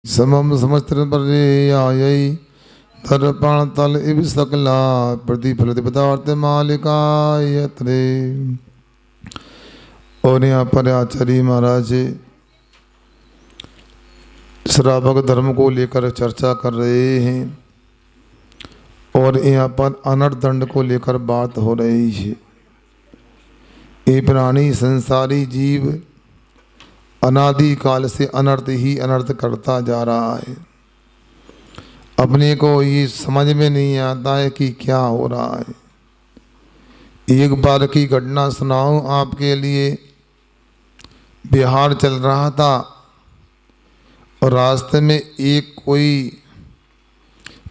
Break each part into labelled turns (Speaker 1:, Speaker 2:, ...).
Speaker 1: समम समस्त्र पर्यायी दर्पण तल इव सकला प्रतिफलित पदार्थ मालिका यत्रे। और यहाँ पर आचार्य महाराज श्रावक धर्म को लेकर चर्चा कर रहे हैं और यहाँ पर अनर्थ दंड को लेकर बात हो रही है। ये प्राणी संसारी जीव अनादि काल से अनर्थ ही अनर्थ करता जा रहा है। अपने को ये समझ में नहीं आता है कि क्या हो रहा है। एक बार की घटना सुनाऊं आपके लिए। बिहार चल रहा था और रास्ते में एक कोई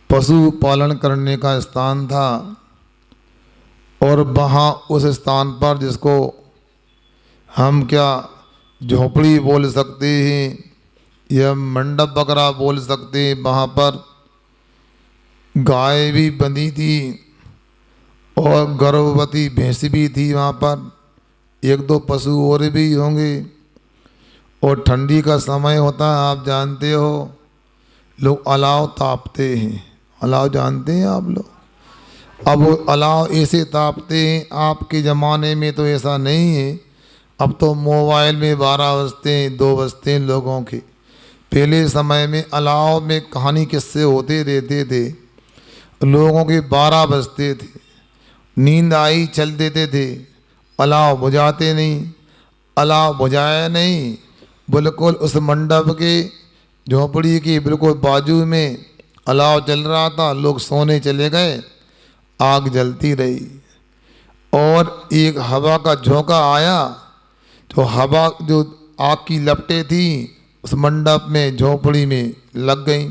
Speaker 1: पशु पालन करने का स्थान था और वहाँ उस स्थान पर जिसको हम क्या झोपड़ी बोल सकते हैं या मंडप वगैरह बोल सकते हैं, वहाँ पर गाय भी बंधी थी और गर्भवती भैंस भी थी। वहाँ पर एक दो पशु और भी होंगे और ठंडी का समय होता है, आप जानते हो। लोग अलाव तापते हैं, अलाव जानते हैं आप लोग। अब वो अलाव ऐसे तापते हैं, आपके ज़माने में तो ऐसा नहीं है। अब तो मोबाइल में 12 बजते हैं 2 बजते हैं लोगों के। पहले समय में अलाव में कहानी किस्से होते रहते थे, लोगों के 12 बजते थे, नींद आई चल देते थे, अलाव बुझाते नहीं। अलाव बुझाया नहीं, बिल्कुल उस मंडप के झोपड़ी के बिल्कुल बाजू में अलाव जल रहा था। लोग सोने चले गए, आग जलती रही और एक हवा का झोंका आया तो हवा जो आग की लपटें थी उस मंडप में झोपड़ी में लग गई,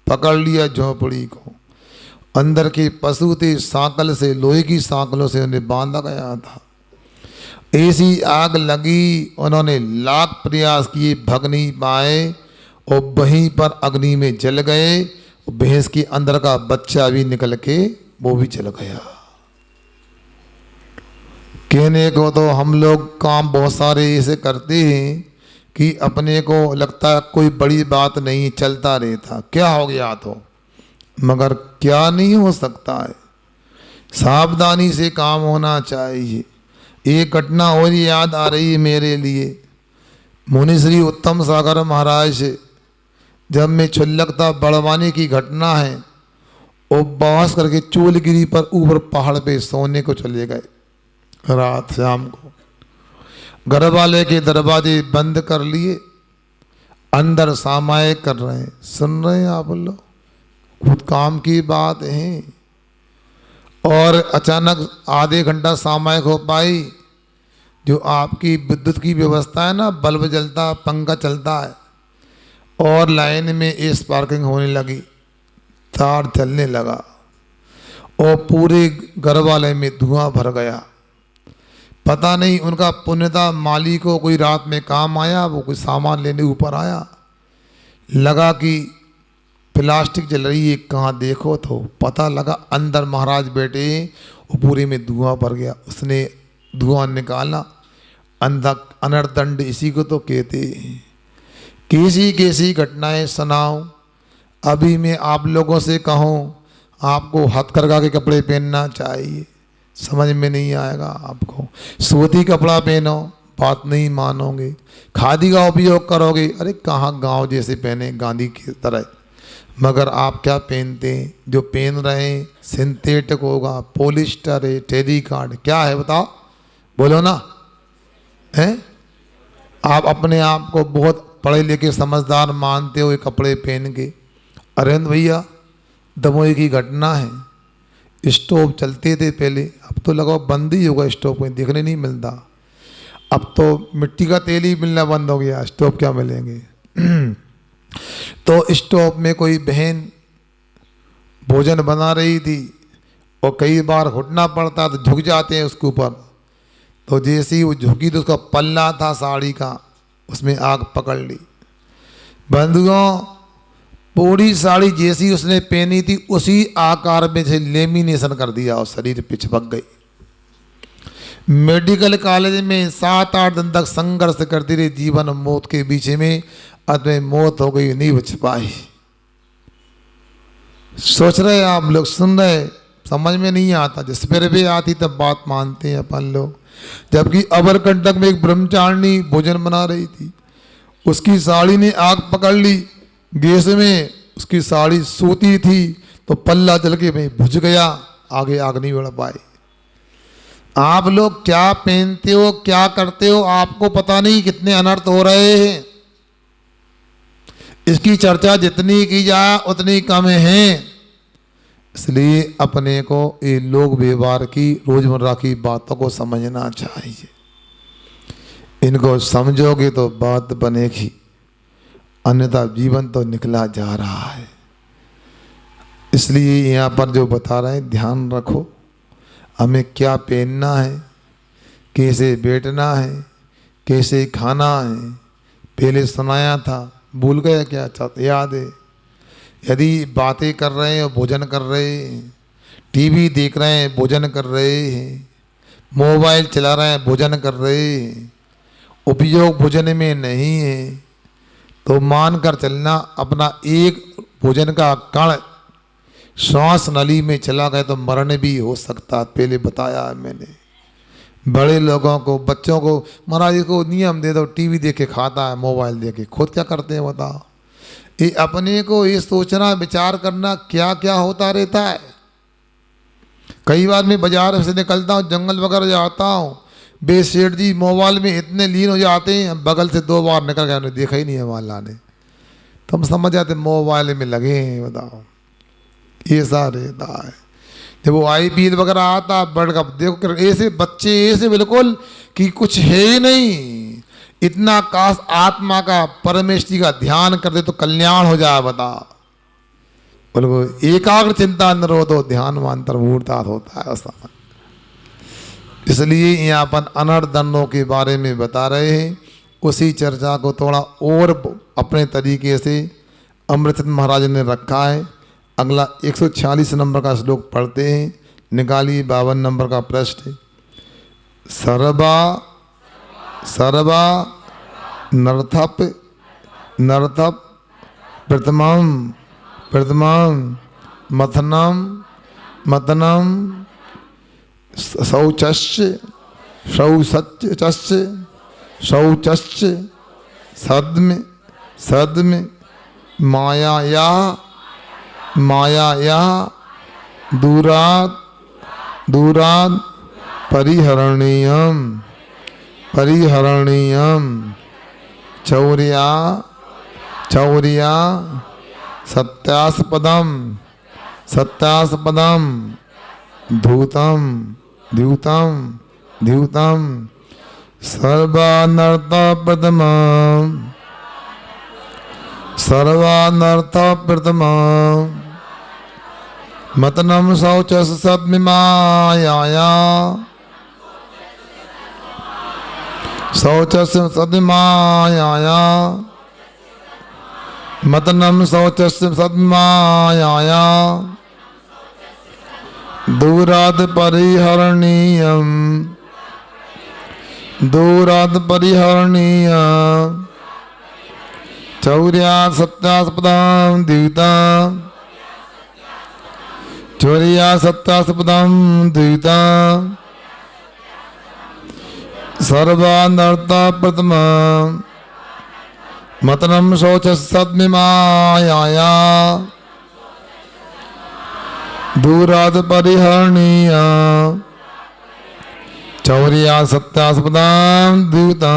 Speaker 1: पकड़ लिया झोपड़ी को। अंदर के पशु थे, सांकल से, लोहे की सांकलों से उन्हें बांधा गया था। ऐसी आग लगी, उन्होंने लाख प्रयास किए, भग नहीं पाए और वहीं पर अग्नि में जल गए। भैंस के अंदर का बच्चा भी निकल के वो भी जल गया। कहने को तो हम लोग काम बहुत सारे ऐसे करते हैं कि अपने को लगता है कोई बड़ी बात नहीं, चलता रहता, क्या हो गया तो, मगर क्या नहीं हो सकता है। सावधानी से काम होना चाहिए। एक घटना और याद आ रही है मेरे लिए। मुनि श्री उत्तम सागर महाराज से जब मैं छुल्लकता बड़वाने की घटना है, वो बास करके चोलगिरी पर ऊपर पहाड़ पे सोने को चले गए। रात शाम को घर वाले के दरवाजे बंद कर लिए, अंदर सामायिक कर रहे हैं। सुन रहे हैं आप लोग, खुद काम की बात है। और अचानक आधे घंटा सामायिक हो पाई। जो आपकी विद्युत की व्यवस्था है ना, बल्ब जलता, पंखा चलता है और लाइन में एस पार्किंग होने लगी, तार चलने लगा और पूरे घर वाले में धुआं भर गया। पता नहीं उनका पुण्यता माली को कोई रात में काम आया, वो कोई सामान लेने ऊपर आया, लगा कि प्लास्टिक जल रही है, कहाँ देखो तो पता लगा अंदर महाराज बैठे, वो पूरे में धुआं भर गया। उसने धुआं निकाला। अनर्थ दंड इसी को तो कहते हैं। कैसी कैसी घटनाएं सुनाऊं। अभी मैं आप लोगों से कहूं आपको हथकरघा के कपड़े पहनना चाहिए, समझ में नहीं आएगा आपको। सूती कपड़ा पहनो, बात नहीं मानोगे। खादी का उपयोग करोगे, अरे कहाँ गांव जैसे पहने गांधी की तरह। मगर आप क्या पहनते हैं? जो पहन रहे हैं सिंथेटिक होगा, पॉलिस्टर है, टेरिकॉट, क्या है बताओ, बोलो ना। हैं आप अपने आप को बहुत पढ़े लिखे समझदार मानते हो ये कपड़े पहन के। अरविंद भैया दमोई की घटना है। स्टोव चलते थे पहले, अब तो लगा बंद ही होगा, स्टोव कोई देखने नहीं मिलता। अब तो मिट्टी का तेल ही मिलना बंद हो गया, स्टोव क्या मिलेंगे। तो स्टोव में कोई बहन भोजन बना रही थी और कई बार घुटना पड़ता तो झुक जाते हैं उसके ऊपर। तो जैसे ही वो झुकी तो उसका पल्ला था साड़ी का, उसमें आग पकड़ ली। बंधुओं, पूरी साड़ी जैसी उसने पहनी थी उसी आकार में से लेमिनेशन कर दिया और शरीर पे चिपक गई। मेडिकल कॉलेज में 7-8 दिन तक संघर्ष करती रही, जीवन और मौत के बीच में अंत में मौत हो गई, नहीं बच पाई। सोच रहे आप लोग, सुन रहे, समझ में नहीं आता। जिस पर भी आती तब बात मानते हैं अपन लोग। जबकि अमरकंटक में एक ब्रह्मचारिणी भोजन बना रही थी, उसकी साड़ी ने आग पकड़ ली, गैस में उसकी साड़ी सूती थी तो पल्ला जल के भाई बुझ गया, आगे आग नहीं बढ़ पाई। आप लोग क्या पहनते हो, क्या करते हो, आपको पता नहीं कितने अनर्थ हो रहे हैं। इसकी चर्चा जितनी की जाए उतनी कम है। इसलिए अपने को ये लोक व्यवहार की, रोजमर्रा की बातों को समझना चाहिए। इनको समझोगे तो बात बनेगी, अन्यथा जीवन तो निकला जा रहा है। इसलिए यहाँ पर जो बता रहे हैं, ध्यान रखो, हमें क्या पहनना है, कैसे बैठना है, कैसे खाना है। पहले सुनाया था, भूल गया क्या? याद है? यदि बातें कर रहे हैं, भोजन कर रहे हैं, टीवी देख रहे हैं, भोजन कर रहे हैं, मोबाइल चला रहे हैं, भोजन कर रहे हैं, उपयोग भोजन में नहीं है, तो मान कर चलना अपना एक भोजन का कण श्वास नली में चला गया तो मरण भी हो सकता। पहले बताया है मैंने। बड़े लोगों को, बच्चों को, महाराज को नियम दे दो, टीवी देख के खाता है, मोबाइल देख के, खुद क्या करते हैं बताओ? ये अपने को ये सोचना, विचार करना क्या क्या होता रहता है। कई बार मैं बाजार से निकलता हूँ, जंगल वगैरह जाता हूँ, बे सेठ जी मोबाइल में इतने लीन हो जाते हैं, बगल से 2 बार निकल गया, उन्हें देखा ही नहीं है वाला ने, तो हम समझ जाते मोबाइल में लगे हैं। बताओ, ऐसा रहता है। जब वो IPL वगैरह आता, वर्ल्ड कप देखो, ऐसे बच्चे ऐसे बिल्कुल कि कुछ है ही नहीं। इतना काश आत्मा का, परमेश्वरी का ध्यान कर दे तो कल्याण हो जाए। बता, बोलो एकाग्र चिंता निरोधो ध्यान अंतर्मूर्तात् होता है ऐसा। इसलिए यहाँ अपन अनर्थ दंडों के बारे में बता रहे हैं। उसी चर्चा को थोड़ा और अपने तरीके से अमृतचंद महाराज ने रखा है। अगला 146 नंबर का श्लोक पढ़ते हैं, निकालिए 52 नंबर का प्रश्न। सर्वा सर्वा नर्थप नर्थप प्रथमम प्रथमम मथनम मथनम शौचस्य शौचस्य शौचस्य सद्म सद्म मायाया मायाया दूरात् दूरात् परिहरणीयम परिहरणीयम चौर्या चौर्या सत्यास्पदम सत्यास्पदम धूतम द्यूतम द्यूतम सर्वानर्थ प्रथमम सर्वानर्थ प्रथमम मतनम शौचस सद्मिमायाया शौचस सद्मिमायाया मतनम शौचस सद्मिमायाया दूराद परिहरणीयम दूराद परिहरणीयम चौर्या सत्यास्पदम द्विता चौर्या सत्यास्पदम द्विता सर्वानर्थ प्रथम मतनम शौच सद्मिमायाया दूराद परिहरणीय चौर्या सत्यास्पदम द्विता।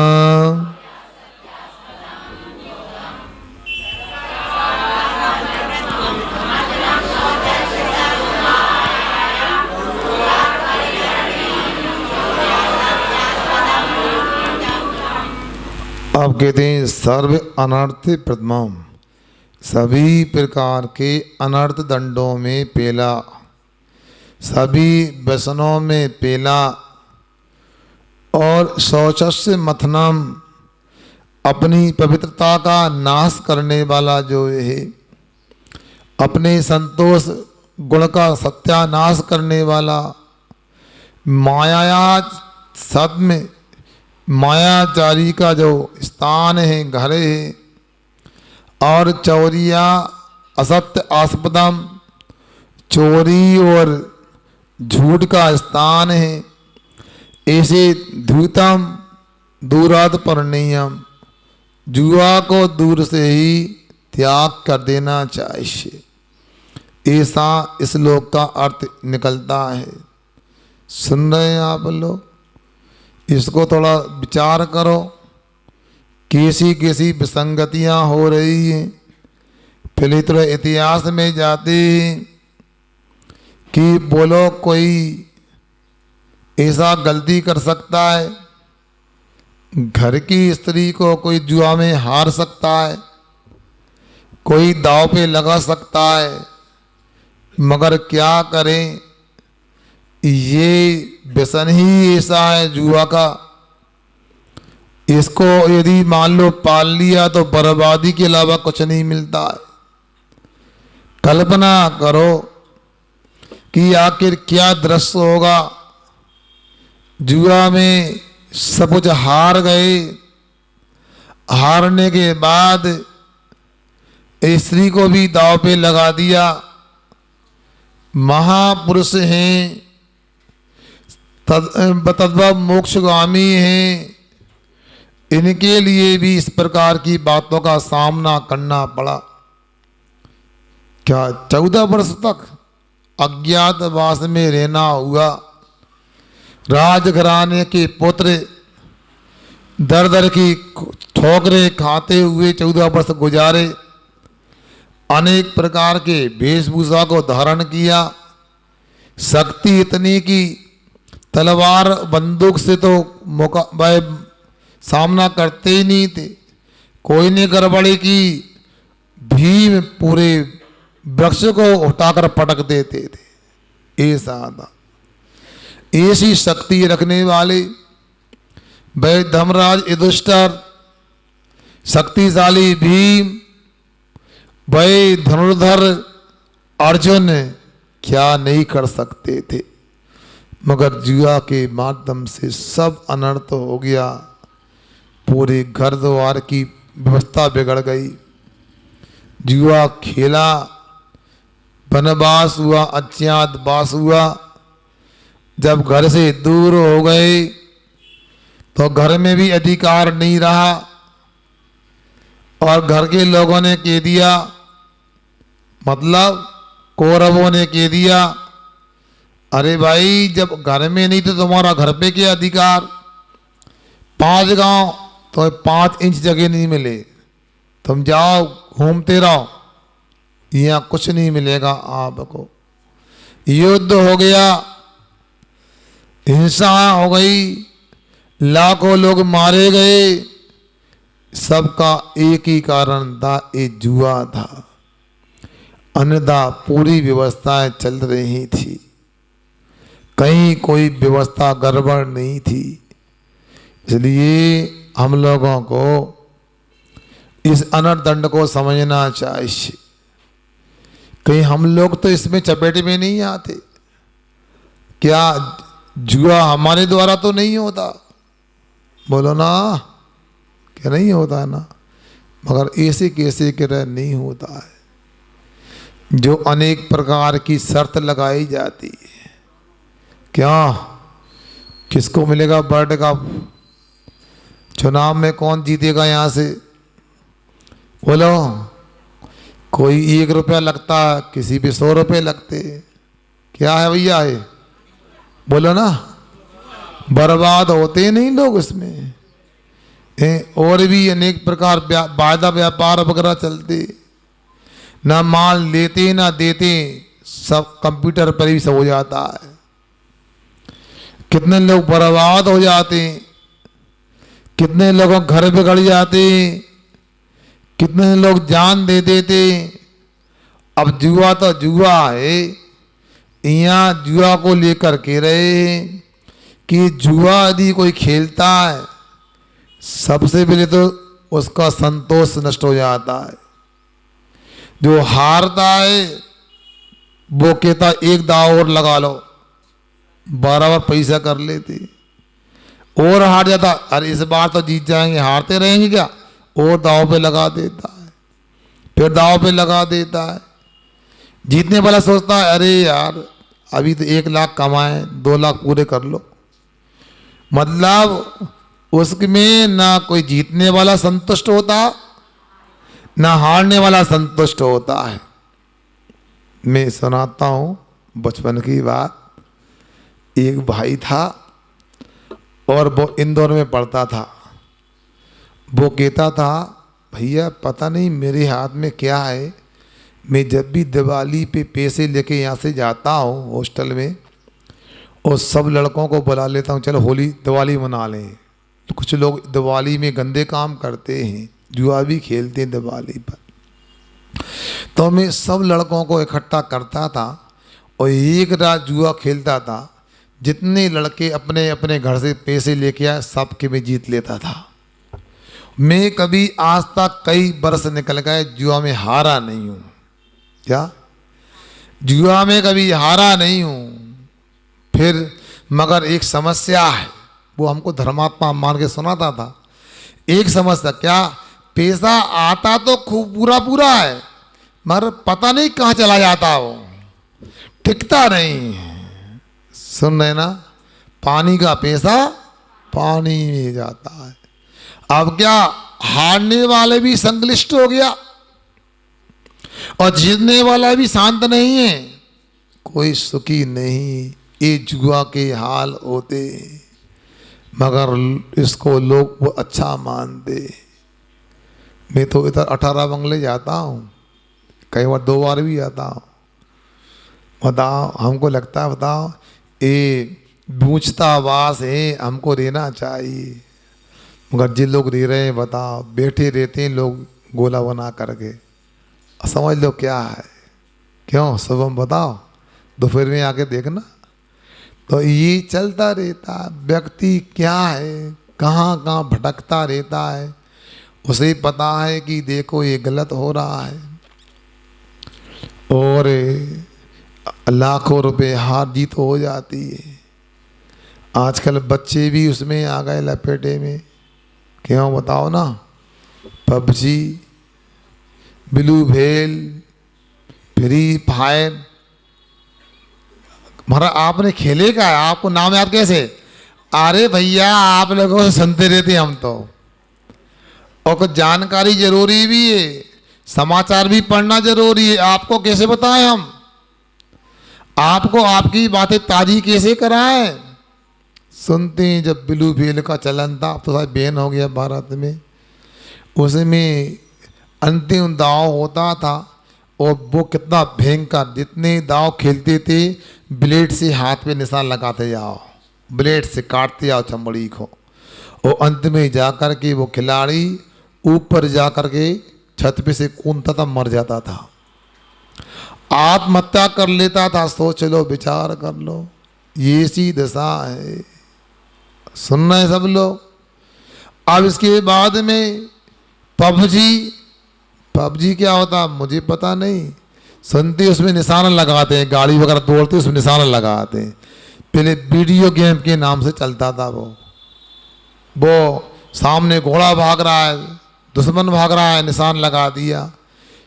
Speaker 1: अब कहते हैं सर्व अनर्थ प्रथमम, सभी प्रकार के अनर्थ दंडों में पहला, सभी व्यसनों में पहला, और शौचस्य मथनम, अपनी पवित्रता का नाश करने वाला जो है, अपने संतोष गुण का सत्यानाश करने वाला, माया सद्म मायाचारी का जो स्थान है, घर है, और चौरिया असत्य आस्पदम, चोरी और झूठ का स्थान है। ऐसे धूतम दूरात परिणयम, जुआ को दूर से ही त्याग कर देना चाहिए। ऐसा इस श्लोक का अर्थ निकलता है। सुन रहे हैं आप लोग? इसको थोड़ा विचार करो, कैसी कैसी विसंगतियां हो रही हैं। पहले तो इतिहास में जाते हैं कि बोलो कोई ऐसा गलती कर सकता है, घर की स्त्री को कोई जुआ में हार सकता है, कोई दांव पे लगा सकता है, मगर क्या करें, ये व्यसन ही ऐसा है जुआ का। इसको यदि मान लो पाल लिया तो बर्बादी के अलावा कुछ नहीं मिलता है। कल्पना करो कि आखिर क्या दृश्य होगा, जुआ में सब कुछ हार गए, हारने के बाद स्त्री को भी दांव पे लगा दिया। महापुरुष हैं, तद्भव मोक्षगामी हैं, इनके लिए भी इस प्रकार की बातों का सामना करना पड़ा। क्या 14 वर्ष तक अज्ञातवास में रहना हुआ। राजघराने के पुत्र दर दर की ठोकरें खाते हुए 14 वर्ष गुजारे। अनेक प्रकार के वेशभूषा को धारण किया। शक्ति इतनी की तलवार बंदूक से तो सामना करते ही नहीं थे। कोई ने गड़बड़ी की, भीम पूरे वृक्ष को उठाकर पटक देते थे। ऐसा था। ऐसी शक्ति रखने वाले वह धर्मराज युधिष्ठिर, शक्तिशाली भीम, वह धनुर्धर अर्जुन क्या नहीं कर सकते थे। मगर जुआ के माध्यम से सब अनर्थ हो गया। पूरे घर द्वार की व्यवस्था बिगड़ गई। जुआ खेला, वनवास हुआ, अज्ञातवास हुआ। जब घर से दूर हो गए तो घर में भी अधिकार नहीं रहा और घर के लोगों ने कह दिया, मतलब कौरवों ने कह दिया, अरे भाई जब घर में नहीं तो तुम्हारा घर पे क्या अधिकार। 5 गांव तो 5 इंच जगह नहीं मिले, तुम जाओ घूमते रहो, यहाँ कुछ नहीं मिलेगा आपको। युद्ध हो गया, हिंसा हो गई, लाखों लोग मारे गए। सबका एक ही कारण था, ये जुआ था। अन्यथा पूरी व्यवस्थाएं चल रही थी, कहीं कोई व्यवस्था गड़बड़ नहीं थी। इसलिए हम लोगों को इस अनर्थदंड को समझना चाहिए। कहीं हम लोग तो इसमें चपेट में नहीं आते। क्या जुआ हमारे द्वारा तो नहीं होता? बोलो ना, क्या नहीं होता है ना? मगर ऐसे कैसे कर नहीं होता है। जो अनेक प्रकार की शर्त लगाई जाती है। क्या किसको मिलेगा वर्ल्ड कप? चुनाव में कौन जीतेगा यहाँ से? बोलो। कोई 1 रुपया लगता, किसी पे 100 रुपये लगते। क्या है भैया ये? बोलो ना। बर्बाद होते नहीं लोग इसमें। और भी अनेक प्रकार वायदा व्यापार वगैरह चलते, ना माल लेते ना देते, सब कंप्यूटर पर ही सब हो जाता है। कितने लोग बर्बाद हो जाते, कितने लोगों घर बिगड़ जाते, कितने लोग जान दे देते। अब जुआ तो जुआ है। यहाँ जुआ को लेकर के रहे हैं कि जुआ यदि कोई खेलता है, सबसे पहले तो उसका संतोष नष्ट हो जाता है। जो हारता है वो कहता एक दाव और लगा लो, बराबर पैसा कर लेते। और हार जाता, अरे इस बार तो जीत जाएंगे, हारते रहेंगे क्या, और दाव पे लगा देता है। फिर दाव पे लगा देता है। जीतने वाला सोचता है अरे यार अभी तो 1 लाख कमाए, 2 लाख पूरे कर लो। मतलब उसमें ना कोई जीतने वाला संतुष्ट होता, ना हारने वाला संतुष्ट होता है। मैं सुनाता हूँ बचपन की बात। एक भाई था और वो इंदौर में पढ़ता था। वो कहता था भैया पता नहीं मेरे हाथ में क्या है, मैं जब भी दिवाली पे पैसे लेके यहाँ से जाता हूँ हॉस्टल में, और सब लड़कों को बुला लेता हूँ चलो होली दिवाली मना लें। तो कुछ लोग दिवाली में गंदे काम करते हैं, जुआ भी खेलते हैं दिवाली पर। तो मैं सब लड़कों को इकट्ठा करता था और एक रात जुआ खेलता था। जितने लड़के अपने अपने घर से पैसे लेके आए सबके मैं जीत लेता था। मैं कभी आज तक कई बरस निकल गए जुआ में हारा नहीं हूँ। क्या जुआ में कभी हारा नहीं हूँ। फिर मगर एक समस्या है, वो हमको धर्मात्मा मान के सुनाता था। एक समस्या क्या, पैसा आता तो खूब पूरा पूरा है मगर पता नहीं कहाँ चला जाता, वो टिकता नहीं। सुन रहे ना, पानी का पैसा पानी में जाता है। अब क्या, हारने वाले भी संक्लिष्ट हो गया और जीतने वाला भी शांत नहीं है, कोई सुखी नहीं। ये जुआ के हाल होते मगर इसको लोग वो अच्छा मानते। मैं तो इधर 18 बंगले जाता हूँ, कई बार 2 बार भी आता हूँ। बताओ हमको लगता है, बताओ ये बूझता वास है, हमको रहना चाहिए। मगर जिन लोग रह रहे हैं बताओ, बैठे रहते हैं लोग गोला बना करके। समझ लो क्या है, क्यों सुबह बताओ दोपहर में आके देखना। तो ये चलता रहता है। व्यक्ति क्या है, कहाँ कहाँ भटकता रहता है, उसे पता है कि देखो ये गलत हो रहा है। और लाखों रुपए हार जीत हो जाती है। आजकल बच्चे भी उसमें आ गए लपेटे में। क्यों बताओ ना, PUBG, blue whale, free fire. महाराज आपने खेले का है, आपको नाम याद कैसे? अरे भैया आप लोगों से सुनते रहते हम तो। और कुछ जानकारी जरूरी भी है, समाचार भी पढ़ना जरूरी है। आपको कैसे बताएं हम, आपको आपकी बातें ताजी कैसे कराएं? सुनते हैं जब ब्लू व्हेल का चलन था, अब तो शायद बैन हो गया भारत में। उसमें अंतिम दाव होता था और वो कितना भयंकर, जितने दाव खेलते थे ब्लेड से हाथ पे निशान लगाते जाओ, ब्लेड से काटते जाओ चमड़ी को, और अंत में जाकर के वो खिलाड़ी ऊपर जाकर के छत पे से कूदता था, मर जाता था, आत्महत्या कर लेता था। सोच लो, विचार कर लो, ये सी दशा है। सुन रहे हैं सब लोग। अब इसके बाद में पबजी क्या होता मुझे पता नहीं। सुनते उसमें निशाना लगाते हैं, गाड़ी वगैरह तोड़ते उसमें निशाना लगाते हैं। पहले वीडियो गेम के नाम से चलता था। वो सामने घोड़ा भाग रहा है, दुश्मन भाग रहा है, निशान लगा दिया।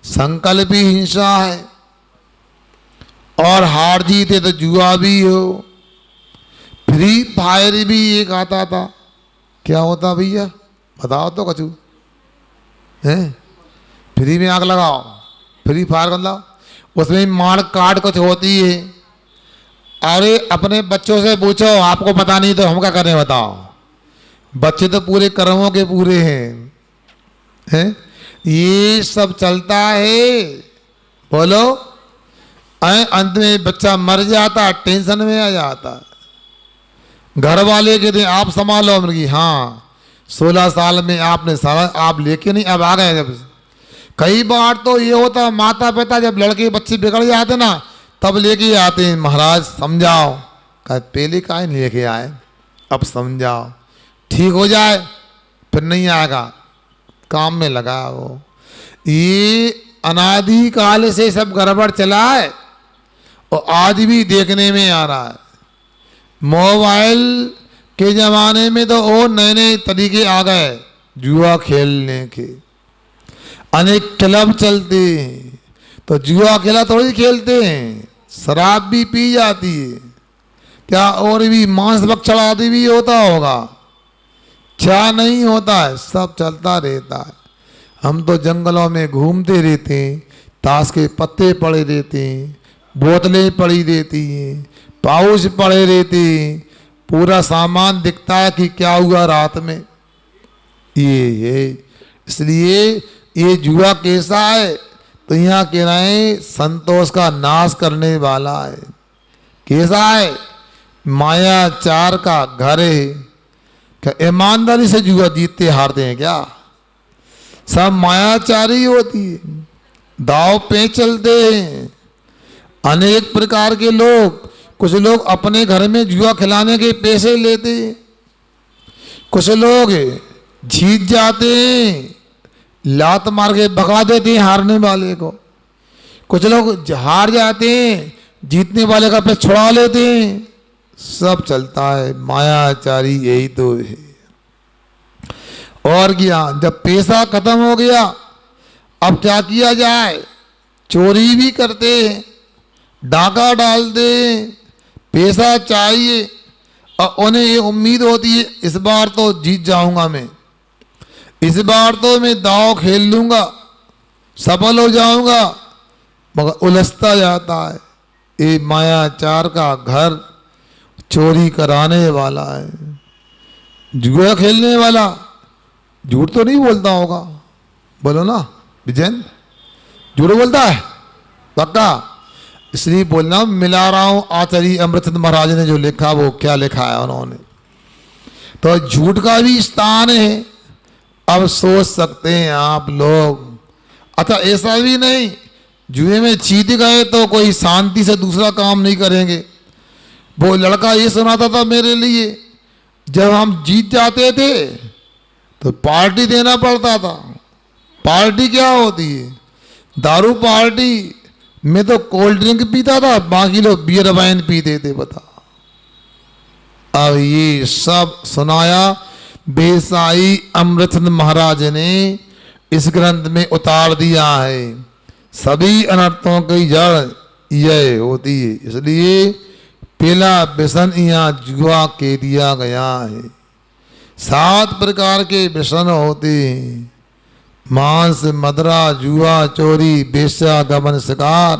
Speaker 1: संकल्प ही हिंसा है और हार जीत है तो जुआ भी हो। फ्री फायर भी एक आता था, क्या होता भैया बताओ तो कछु है? फ्री में आग लगाओ, फ्री फायर कर लो, उसमें मार काट कुछ होती है। अरे अपने बच्चों से पूछो, आपको पता नहीं तो हम क्या करें बताओ। बच्चे तो पूरे कर्मों के पूरे हैं। ये सब चलता है, बोलो। अंत में बच्चा मर जाता, टेंशन में आ जाता। घर वाले कहते आप संभालो, हमने हाँ 16 साल में आपने सारा आप लेके नहीं, अब आ गए। जब कई बार तो ये होता, माता पिता जब लड़के बच्चे बिगड़ जाते ना तब लेके आते हैं, महाराज समझाओ। कहा पहले काहे नहीं लेके आए, अब समझाओ ठीक हो जाए, फिर नहीं आएगा, काम में लगा वो। ये अनादि काल से सब गड़बड़ चला है और आज भी देखने में आ रहा है। मोबाइल के ज़माने में तो और नए नए तरीके आ गए जुआ खेलने के। अनेक क्लब चलते हैं, तो जुआ अकेला थोड़ी खेलते हैं, शराब भी पी जाती है, क्या और भी मांस भक्षण आदि भी होता होगा, क्या नहीं होता है, सब चलता रहता है। हम तो जंगलों में घूमते रहते हैं, ताश के पत्ते पड़े रहते हैं, बोतलें पड़ी रहती हैं, पाउच पड़े रहते हैं, पूरा सामान दिखता है कि क्या हुआ रात में। ये इसलिए ये जुआ कैसा है, तो यहाँ कह रहे हैं संतोष का नाश करने वाला है। कैसा है? मायाचार का घर है। क्या ईमानदारी से जुआ जीतते हारते हैं क्या? सब मायाचारी होती है, दाव पे चलते हैं अनेक प्रकार के लोग। कुछ लोग अपने घर में जुआ खिलाने के पैसे लेते हैं, कुछ लोग जीत जाते हैं, लात मार के भगा देते हैं हारने वाले को, कुछ लोग हार जाते हैं, जीतने वाले का पैसा छुड़ा लेते हैं। सब चलता है, मायाचारी यही तो है। और क्या, जब पैसा खत्म हो गया अब क्या किया जाए? चोरी भी करते हैं, डाका डालते हैं, पैसा चाहिए और उन्हें ये उम्मीद होती है इस बार तो जीत जाऊंगा मैं, इस बार तो मैं दांव खेल लूंगा, सफल हो जाऊंगा, मगर उलझता जाता है। ये मायाचार का घर चोरी कराने वाला है, जुआ खेलने वाला। झूठ तो नहीं बोलता होगा, बोलो ना विजयन, झूठ बोलता है पक्का? इसलिए बोलना मिला रहा हूं आचार्य अमृतचंद महाराज ने जो लिखा वो क्या लिखा है उन्होंने। तो झूठ का भी स्थान है। अब सोच सकते हैं आप लोग, अच्छा ऐसा भी नहीं जुए में जीत गए तो कोई शांति से दूसरा काम नहीं करेंगे। वो लड़का ये सुनाता था मेरे लिए, जब हम जीत जाते थे तो पार्टी देना पड़ता था। पार्टी क्या होती है? दारू पार्टी में तो कोल्ड ड्रिंक पीता था, बाकी लोग बियर वाइन पीते थे। बता, अब ये सब सुनाया बेसाई अमृतचंद महाराज ने इस ग्रंथ में उतार दिया है। सभी अनर्थों की जड़ यह होती है, इसलिए पहला व्यसन यहाँ जुआ के दिया गया है। 7 प्रकार के व्यसन होते हैं, मांस, मदरा, जुआ, चोरी, बेश्या, गमन, शिकार,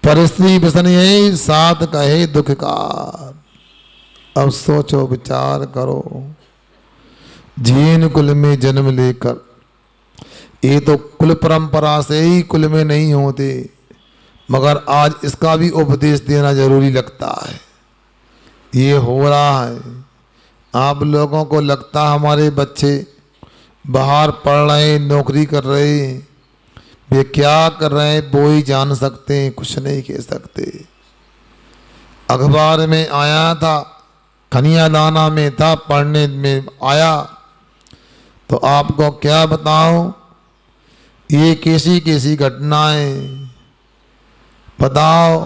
Speaker 1: परिस्थिति व्यसन यही 7 कहे दुखकार। अब सोचो विचार करो, जैन कुल में जन्म लेकर, ये तो कुल परंपरा से ही कुल में नहीं होते, मगर आज इसका भी उपदेश देना जरूरी लगता है। ये हो रहा है, आप लोगों को लगता हमारे बच्चे बाहर पढ़ रहे हैं, नौकरी कर रहे हैं, वे क्या कर रहे हैं वो ही जान सकते हैं, कुछ नहीं कह सकते। अखबार में आया था, खनियादाना में था, पढ़ने में आया, तो आपको क्या बताऊं, ये कैसी कैसी घटनाएं। बताओ,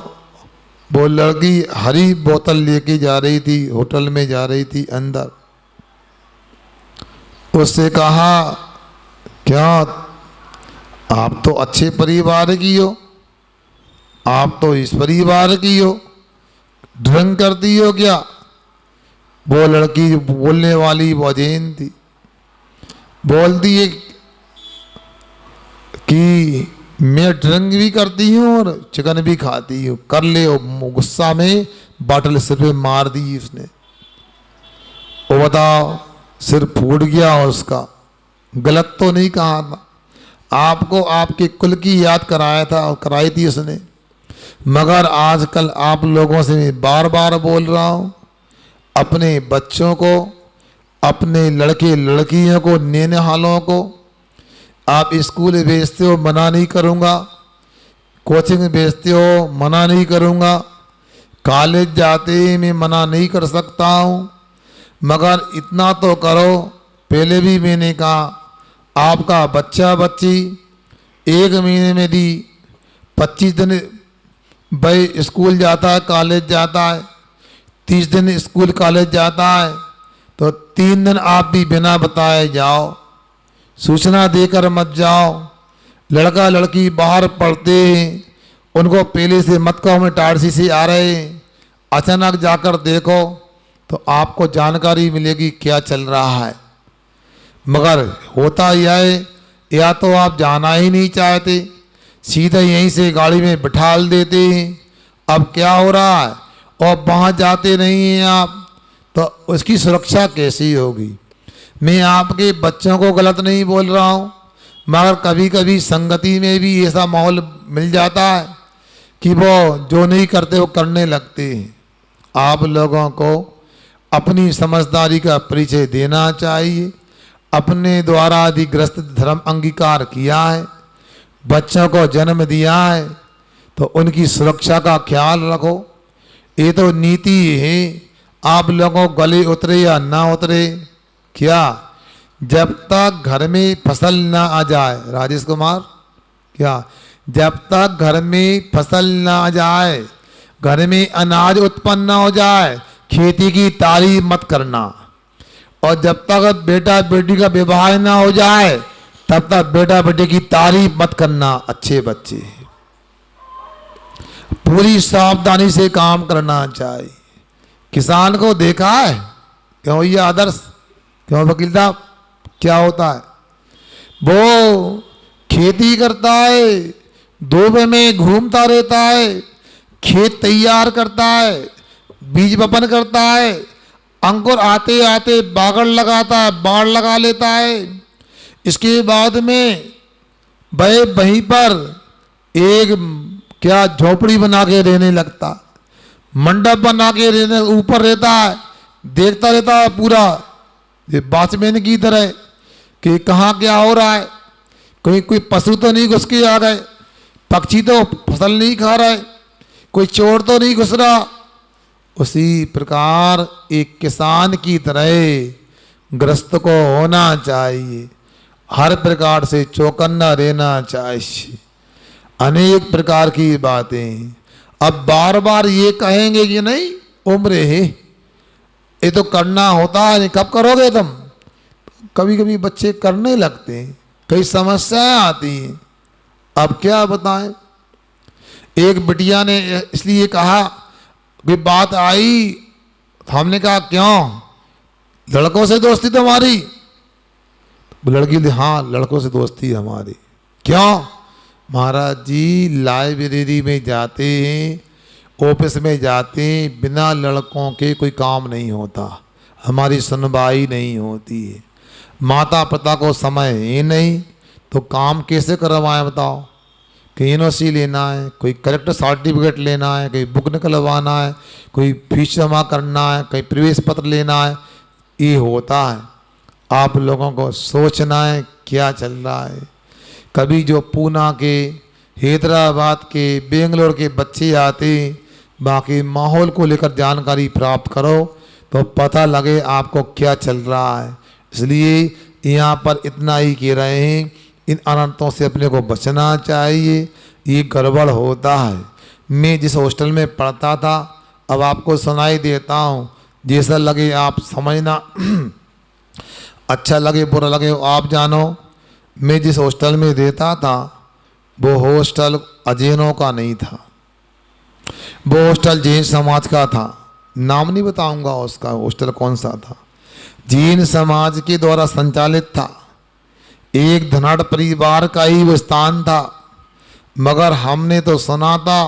Speaker 1: वो लड़की हरी बोतल लेके जा रही थी, होटल में जा रही थी अंदर, उससे कहा क्या आप तो अच्छे परिवार की हो, आप तो इस परिवार की हो, ड्रिंक करती हो क्या? वो लड़की बोलने वाली वो जैन थी, बोलती है कि मैं ड्रिंक भी करती हूँ और चिकन भी खाती हूँ। कर ले, गुस्सा में बाटल सिर पे मार दी उसने। वो बताओ, सिर फूट गया उसका। गलत तो नहीं कहा था, आपको आपके कुल की याद कराया था और कराई थी उसने। मगर आजकल आप लोगों से मैं बार बार बोल रहा हूँ, अपने बच्चों को, अपने लड़के लड़कियों को, नैनिहालों को आप स्कूल भेजते हो, मना नहीं करूँगा, कोचिंग भेजते हो, मना नहीं करूँगा, कॉलेज जाते ही मैं मना नहीं कर सकता हूँ, मगर इतना तो करो। पहले भी मैंने कहा, आपका बच्चा बच्ची 1 महीने में दी 25 दिन भाई स्कूल जाता है, कॉलेज जाता है, 30 दिन स्कूल कॉलेज जाता है, तो 3 दिन आप भी बिना बताए जाओ, सूचना देकर मत जाओ। लड़का लड़की बाहर पढ़ते हैं, उनको पहले से मत कहो मैं टारसी से आ रहे हैं। अचानक जाकर देखो तो आपको जानकारी मिलेगी क्या चल रहा है। मगर होता यह है, या तो आप जाना ही नहीं चाहते, सीधा यहीं से गाड़ी में बिठाल देते हैं। अब क्या हो रहा है, और वहाँ जाते नहीं हैं आप, तो उसकी सुरक्षा कैसी होगी। मैं आपके बच्चों को गलत नहीं बोल रहा हूँ, मगर कभी कभी संगति में भी ऐसा माहौल मिल जाता है कि वो जो नहीं करते वो करने लगते हैं। आप लोगों को अपनी समझदारी का परिचय देना चाहिए। अपने द्वारा अधिग्रस्त धर्म अंगीकार किया है, बच्चों को जन्म दिया है, तो उनकी सुरक्षा का ख्याल रखो। ये तो नीति है, आप लोगों गले उतरे या ना उतरे, क्या जब तक घर में फसल ना आ जाए, राजेश कुमार, क्या जब तक घर में फसल ना आ जाए, घर में अनाज उत्पन्न ना हो जाए, खेती की तारीफ मत करना। और जब तक बेटा बेटी का विवाह ना हो जाए, तब तक बेटा बेटी की तारीफ मत करना। अच्छे बच्चे, पूरी सावधानी से काम करना चाहिए। किसान को देखा है क्यों, ये आदर्श क्यों वकील साहब, क्या होता है, वो खेती करता है, धूप में घूमता रहता है, खेत तैयार करता है, बीज वपन करता है, अंकुर आते आते बागड़ लगाता है, बाढ़ लगा लेता है। इसके बाद में वह वहीं पर एक क्या झोपड़ी बना के रहने लगता, मंडप बना के रहने ऊपर रहता है, देखता रहता है पूरा ये वॉचमैन की तरह कि कहाँ क्या हो रहा है, कोई कोई पशु तो नहीं घुस के आ गए, पक्षी तो फसल नहीं खा रहे, कोई चोर तो नहीं घुस रहा। उसी प्रकार एक किसान की तरह गृहस्थ को होना चाहिए, हर प्रकार से चौकन्ना रहना चाहिए। अनेक प्रकार की बातें, अब बार बार ये कहेंगे कि नहीं उम्र है, ये तो करना होता है, कब करोगे तुम। कभी कभी बच्चे करने लगते हैं, कई समस्याएं आती हैं, अब क्या बताएं। एक बिटिया ने इसलिए कहा कि बात आई, हमने कहा क्यों, लड़कों से दोस्ती तुम्हारी। लड़की ने हाँ लड़कों से दोस्ती हमारी। क्यों, महाराज जी लाइब्रेरी में जाते हैं, ऑफिस में जाते हैं, बिना लड़कों के कोई काम नहीं होता, हमारी सुनवाई नहीं होती है। माता पिता को समय ही नहीं तो काम कैसे करवाएं बताओ। कहीं एनओसी लेना है, कोई करेक्टर सर्टिफिकेट लेना है, कोई बुक निकलवाना है, कोई फीस जमा करना है, कोई प्रवेश पत्र लेना है, ये होता है। आप लोगों को सोचना है क्या चल रहा है। कभी जो पूना के, हैदराबाद के, बेंगलोर के बच्चे आते, बाकी माहौल को लेकर जानकारी प्राप्त करो तो पता लगे आपको क्या चल रहा है। इसलिए यहाँ पर इतना ही कह रहे हैं, इन अनर्थों से अपने को बचना चाहिए, ये गड़बड़ होता है। मैं जिस हॉस्टल में पढ़ता था, अब आपको सुनाई देता हूँ, जैसा लगे आप समझना, अच्छा लगे बुरा लगे आप जानो। मैं जिस हॉस्टल में रहता था वो हॉस्टल अजैनों का नहीं था, वो हॉस्टल जैन समाज का था। नाम नहीं बताऊंगा उसका हॉस्टल कौन सा था, जैन समाज के द्वारा संचालित था। एक धनाढ़ परिवार का ही वो स्थान था, मगर हमने तो सुना था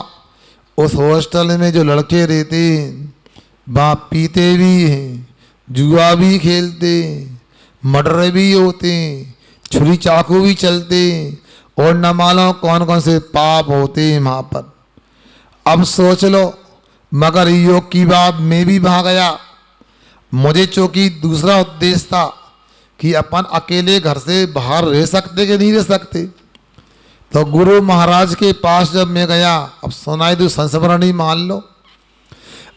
Speaker 1: उस हॉस्टल में जो लड़के रहते हैं वहाँ पीते भी हैं, जुआ भी खेलते हैं, मर्डर भी होते हैं, छुरी चाकू भी चलते हैं, और न मालूम कौन कौन से पाप होते हैं वहाँ पर। अब सोच लो, मगर योग की बात मैं भी वहाँ गया, मुझे चूँकि दूसरा उद्देश्य था कि अपन अकेले घर से बाहर रह सकते कि नहीं रह सकते। तो गुरु महाराज के पास जब मैं गया, अब सुनाई दो संस्मरण ही मान लो,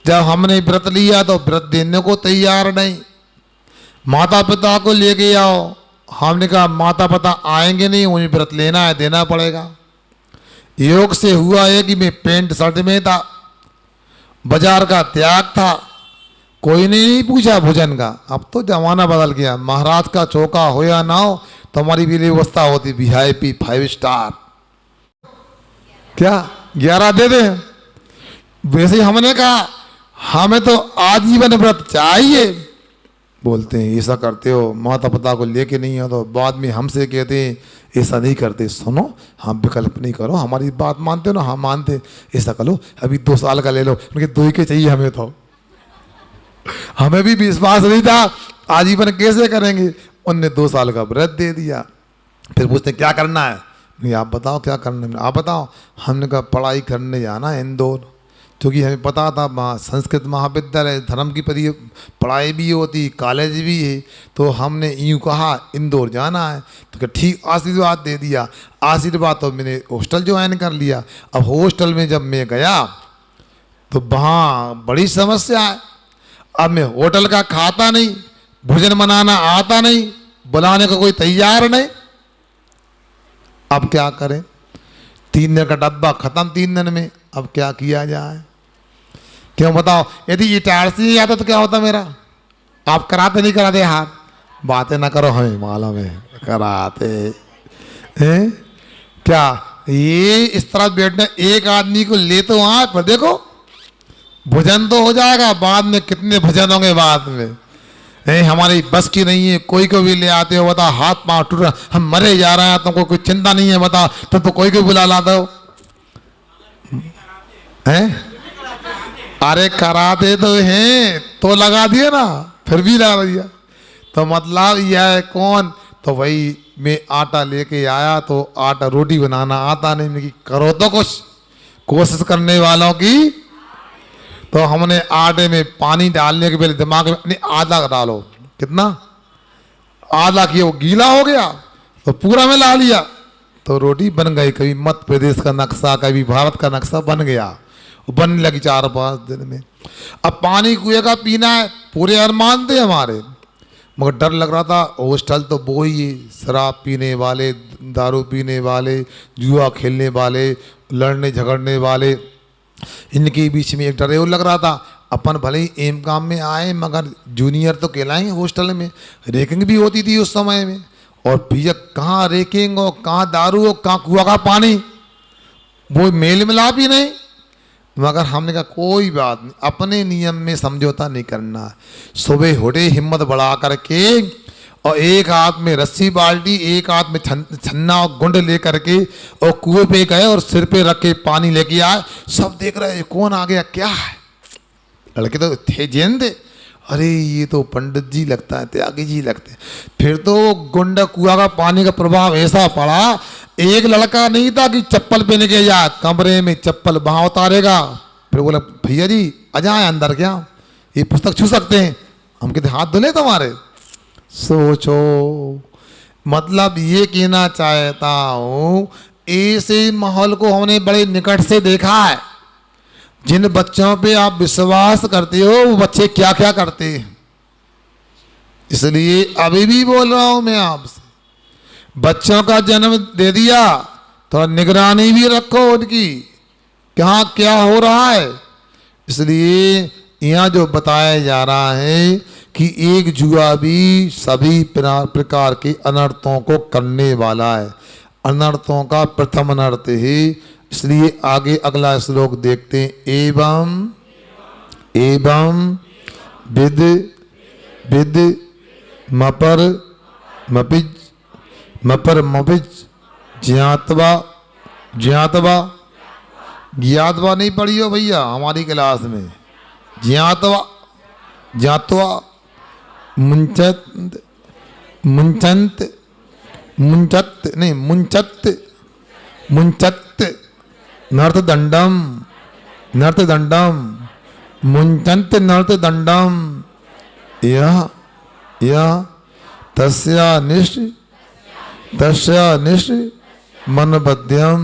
Speaker 1: जब हमने व्रत लिया तो व्रत देने को तैयार नहीं। माता पिता को लेके आओ, हमने कहा माता पिता आएंगे नहीं, उन्हें व्रत लेना है, देना पड़ेगा। योग से हुआ है कि मैं पेंट शर्ट में था, बाजार का त्याग था, कोई ने नहीं पूछा भोजन का। अब तो जमाना बदल गया, महाराज का चौका हो या ना हो तो हमारी भी व्यवस्था होती VIP 5 स्टार। क्या 11 दे दे। वैसे ही हमने कहा हमें तो आजीवन व्रत चाहिए। बोलते हैं ऐसा करते हो, माता पिता को लेके नहीं हो तो बाद में हमसे कहते हैं ऐसा नहीं करते। सुनो, हम विकल्प नहीं करो, हमारी बात मानते हो ना? हम मानते। ऐसा करो अभी 2 साल का ले लो। उनके 2 ही के चाहिए हमें तो। हमें भी विश्वास नहीं था, आजीवन कैसे करेंगे। उनने 2 साल का व्रत दे दिया। फिर पूछते क्या करना है? नहीं आप बताओ क्या करना है, आप बताओ। हमने कहा पढ़ाई करने जाना है इंदौर, क्योंकि हमें पता था संस्कृत महाविद्यालय धर्म की पढ़ाई भी होती, कॉलेज भी है। तो हमने यूँ कहा इंदौर जाना है। तो क्या ठीक, आशीर्वाद दे दिया। आशीर्वाद तो मैंने हॉस्टल ज्वाइन कर लिया। अब हॉस्टल में जब मैं गया तो वहाँ बड़ी समस्या है। अब मैं होटल का खाता नहीं, भोजन बनाना आता नहीं, बुलाने का कोई तैयार नहीं। अब क्या करें? 3 दिन का डब्बा खत्म 3 दिन में। अब क्या किया जाए? क्यों बताओ? यदि ये टायर्स नहीं आता तो क्या होता मेरा? आप कराते नहीं कराते? हाथ बातें ना करो, हमें मालूम है कराते हैं। क्या ये इस तरह बैठना, एक आदमी को ले तो वहां पर देखो भोजन तो हो जाएगा, बाद में कितने भोजन होंगे बाद में। हमारी बस की नहीं है, कोई को भी ले आते हो, बता हाथ पांव टूट रहा, हम मरे जा रहे हैं, तुमको कोई चिंता नहीं है, बता तो कोई को बुला लाते हो हैं? अरे कराते तो हैं तो लगा दिए ना, फिर भी लगा दिया। तो मतलब यह है कौन? तो भाई मैं आटा लेके आया तो आटा रोटी बनाना आता नहीं, मैं करो तो कुछ कोशिश करने वालों की। तो हमने आटे में पानी डालने के पहले दिमाग में नहीं आधा डालो, कितना आधा किया, वो गीला हो गया तो पूरा में ला लिया तो रोटी बन गई। कभी मध्य प्रदेश का नक्शा, कभी भारत का नक्शा बन गया, वो बनने लगी 4-5 दिन में। अब पानी कुएं का पीना है, पूरे अरमान थे हमारे, मगर डर लग रहा था। हॉस्टल तो वो ही है, शराब पीने वाले, दारू पीने वाले, जुआ खेलने वाले, लड़ने झगड़ने वाले, इनके बीच में एक डर वो लग रहा था। अपन भले ही एम काम में आए मगर जूनियर तो कहलाएंगे। हॉस्टल में रेकिंग भी होती थी उस समय में, और भैया कहाँ रेकिंग हो, कहाँ दारू हो, कहाँ कुआ का पानी, वो मेल मिलाप ही नहीं। मगर हमने कहा कोई बात नहीं, अपने नियम में समझौता नहीं करना। सुबह उठे हिम्मत बढ़ा करके और एक हाथ में रस्सी बाल्टी, एक हाथ में छन्ना और गुंड लेकर के और कुएं पे गए और सिर पे रख के पानी लेके आए। सब देख रहे कौन आ गया, क्या है? लड़के तो थे जैन थे, अरे ये तो पंडित जी लगता है, त्यागी जी लगते हैं। फिर तो गुंड कुआ का पानी का प्रभाव ऐसा पड़ा, एक लड़का नहीं था कि चप्पल पहन के जा, कमरे में चप्पल वहां उतारेगा। फिर बोला भैया जी आ जाए अंदर, क्या ये पुस्तक छू सकते हैं? हम कहते हाथ धुले तुम्हारे। सोचो, मतलब ये कहना चाहता हूं ऐसे माहौल को हमने बड़े निकट से देखा है। जिन बच्चों पे आप विश्वास करते हो वो बच्चे क्या क्या करते हैं। इसलिए अभी भी बोल रहा हूं मैं आपसे, बच्चों का जन्म दे दिया, थोड़ा निगरानी भी रखो उनकी, कहाँ क्या हो रहा है। इसलिए यहाँ जो बताया जा रहा है कि एक जुआ भी सभी प्रकार के अनर्थों को करने वाला है। अनर्थों का प्रथम अनर्थ है। इसलिए आगे अगला श्लोक देखते हैं। एवं एवं विद विद मपर मपिज मपर मपिज ज्ञातवा ज्ञातवा ज्ञातवा नहीं पढ़ी हो भैया हमारी क्लास में। ज्ञातवा ज्ञातवा मुंचत मुंचंत मुंचत नहीं मुंचत मुंचत नर्तदंडम नर्तदंडम मुंचंत नर्तदंडम यह तस्या निष्ठ मनबद्ध्यम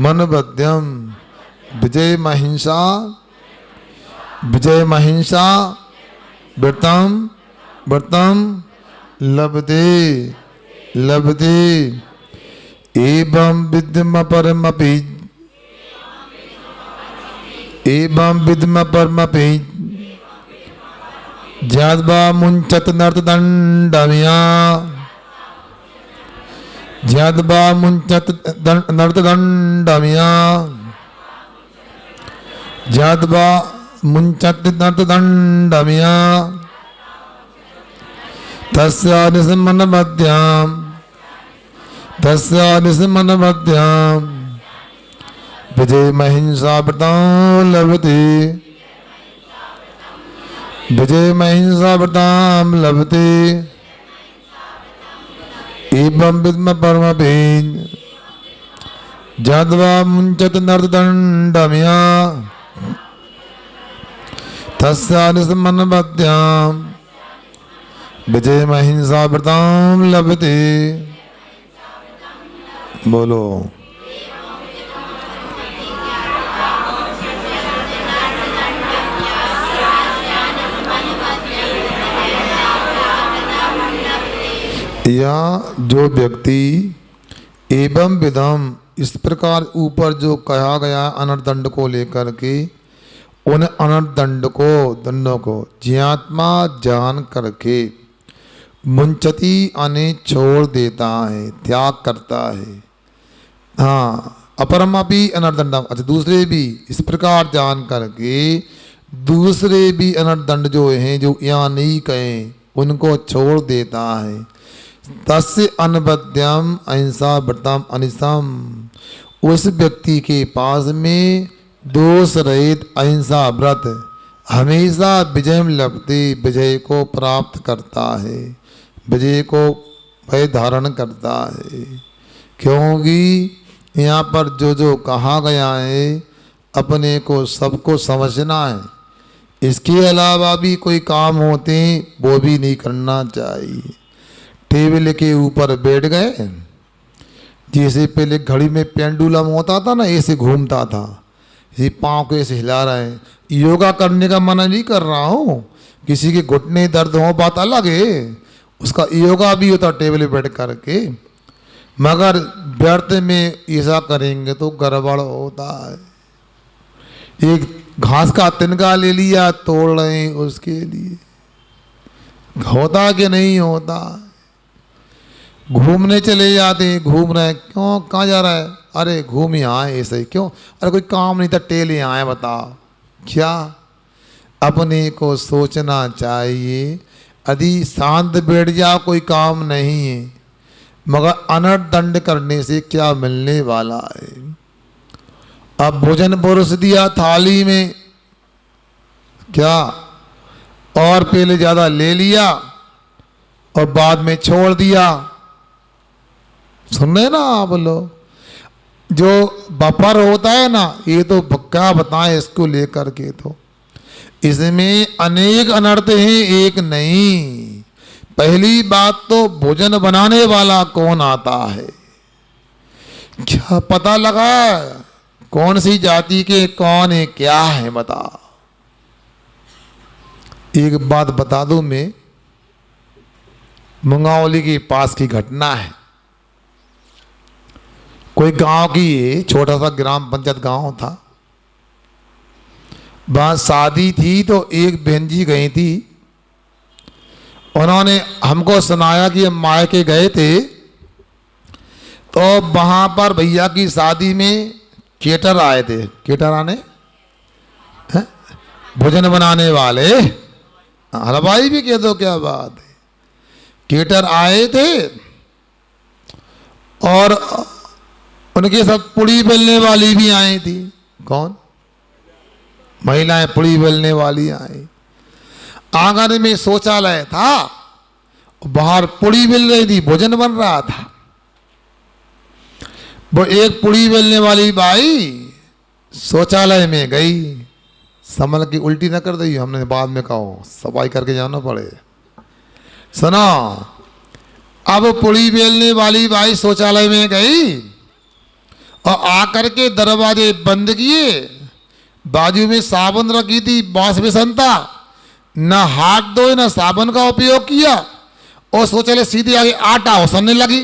Speaker 1: मनबद्ध्यम विजय महिंसा व्रतम व्रतम लभते लभते एवं विद्म परमपि एवं विद्म परमपि ज्याद्वा मुंचत नर्तदंडमिया ज्याद्वा मुंचत नर्तदंडमिया ज्याद्वा मुंचत नर्तदंडमिया तस्या निस्मन्नमद्याम विजय महिंसा व्रतां लभते विजय महिंसा व्रतां लभते एवं विद्म परमपेन जाद्वा मुंचत नर्तदंडमिया तस्या निस्मन्नमद्याम विजय महिंसा व्रतां लभते। बोलो या जो व्यक्ति एवं विधम इस प्रकार ऊपर जो कहा गया अनर्थ दंड को लेकर के उन अनर्थ दंड को दंडों को ज्ञात्मा जान करके मुंचती आने छोड़ देता है, त्याग करता है। हाँ, अपरमपि अनर्थ दंडम, अच्छा दूसरे भी इस प्रकार जान करके दूसरे भी अनर्थ दंड जो हैं जो यहाँ नहीं कहे उनको छोड़ देता है। तस्य अनबध्यम अहिंसा व्रतम अनिसम, उस व्यक्ति के पास में दोष रहित अहिंसा व्रत हमेशा विजय लभते, विजय को प्राप्त करता है, विजय को भय धारण करता है। क्योंकि यहाँ पर जो जो कहा गया है अपने को सबको समझना है। इसके अलावा भी कोई काम होते हैं वो भी नहीं करना चाहिए। टेबल के ऊपर बैठ गए, जैसे पहले घड़ी में पेंडुलम होता था ना, ऐसे घूमता था, ये पाँव को ऐसे हिला रहे हैं। योगा करने का मना नहीं कर रहा हूँ, किसी के घुटने दर्द हो बात अलग है, उसका योगा भी होता टेबल पे बैठ करके, मगर व्यर्थ में ऐसा करेंगे तो गड़बड़ होता है। एक घास का तिनका ले लिया, तोड़ रहे हैं उसके लिए, होता कि नहीं होता। घूमने चले जाते हैं, घूम रहे हैं, क्यों कहाँ जा रहा है, अरे घूम ही आए ऐसे ही, क्यों, अरे कोई काम नहीं था टेल ही आए, बताओ क्या। अपने को सोचना चाहिए, यदि शांत बैठ जाओ कोई काम नहीं है, मगर अनर्थ दंड करने से क्या मिलने वाला है। अब भोजन परोस दिया थाली में, क्या और पहले ज़्यादा ले लिया और बाद में छोड़ दिया। सुन रहे ना आप लोग, जो बफर होता है ना, ये तो क्या बताएं इसको लेकर के, तो इसमें अनेक अनर्थ हैं, एक नहीं। पहली बात तो भोजन बनाने वाला कौन आता है, क्या पता लगा कौन सी जाति के कौन है क्या है, बता। एक बात बता दूं मैं, मुंगावली के पास की घटना है। कोई गांव की छोटा सा ग्राम पंचायत गांव था, वहाँ शादी थी तो एक बहन जी गई थी। उन्होंने हमको सुनाया कि हम मायके गए थे तो वहाँ पर भैया की शादी में केटर आए थे। केटर आने भोजन बनाने वाले, हलवाई भी कह दो, क्या बात है। केटर आए थे और उनके साथ पुड़ी बेलने वाली भी आई थी। कौन? महिलाएं पुड़ी बेलने वाली आई। आंगन में शौचालय था, बाहर पुड़ी बेल रही थी, भोजन बन रहा था। वो एक पुड़ी बेलने वाली बाई शौचालय में गई, संभल की उल्टी न कर दी, हमने बाद में कहो सफाई करके जाना पड़े। सुनो, अब पुड़ी बेलने वाली बाई शौचालय में गई और आकर के दरवाजे बंद किए, बाजू में साबुन रखी थी, बांस बेसन था, न हाथ धोए न साबुन का उपयोग किया और शौचालय सीधे आगे आटा ओसरने लगी।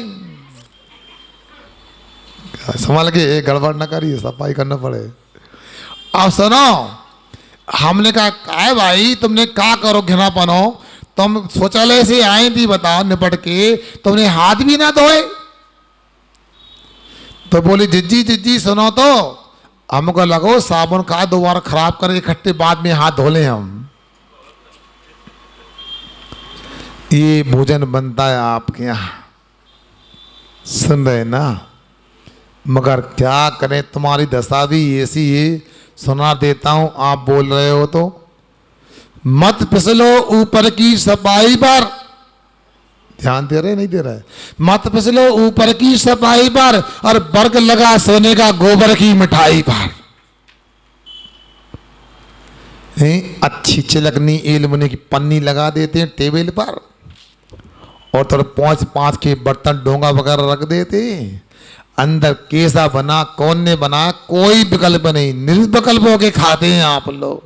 Speaker 1: संभाल के एक गड़बड़ न करिए, सफाई करना पड़े। अब सुनो, हमने कहा काय भाई तुमने क्या करो घिनापन हो, तुम शौचालय से आए थी बताओ निपट के, तुमने हाथ भी ना धोए। तो बोली जिज्जी जिज्जी सुनो तो, हमको लगो साबुन का दोबारा खराब कर इकट्ठे बाद में हाथ धो लें हम। ये भोजन बनता है आपके यहाँ, सुन रहे ना, मगर क्या करें तुम्हारी दशा भी ऐसी है। सुना देता हूं, आप बोल रहे हो तो मत फिसलो ऊपर की सफाई पर, ध्यान दे रहे नहीं दे रहे, मत फिसलो ऊपर की सफाई पर और बर्ग लगा सोने का गोबर की मिठाई पर। अच्छी चिलकनी एलुमिनियम की पन्नी लगा देते हैं टेबल पर और थोड़ा पांच के बर्तन डोंगा वगैरह रख देते हैं। अंदर कैसा बना कौन ने बना कोई विकल्प नहीं, निर्विकल्प होके खाते हैं आप लोग।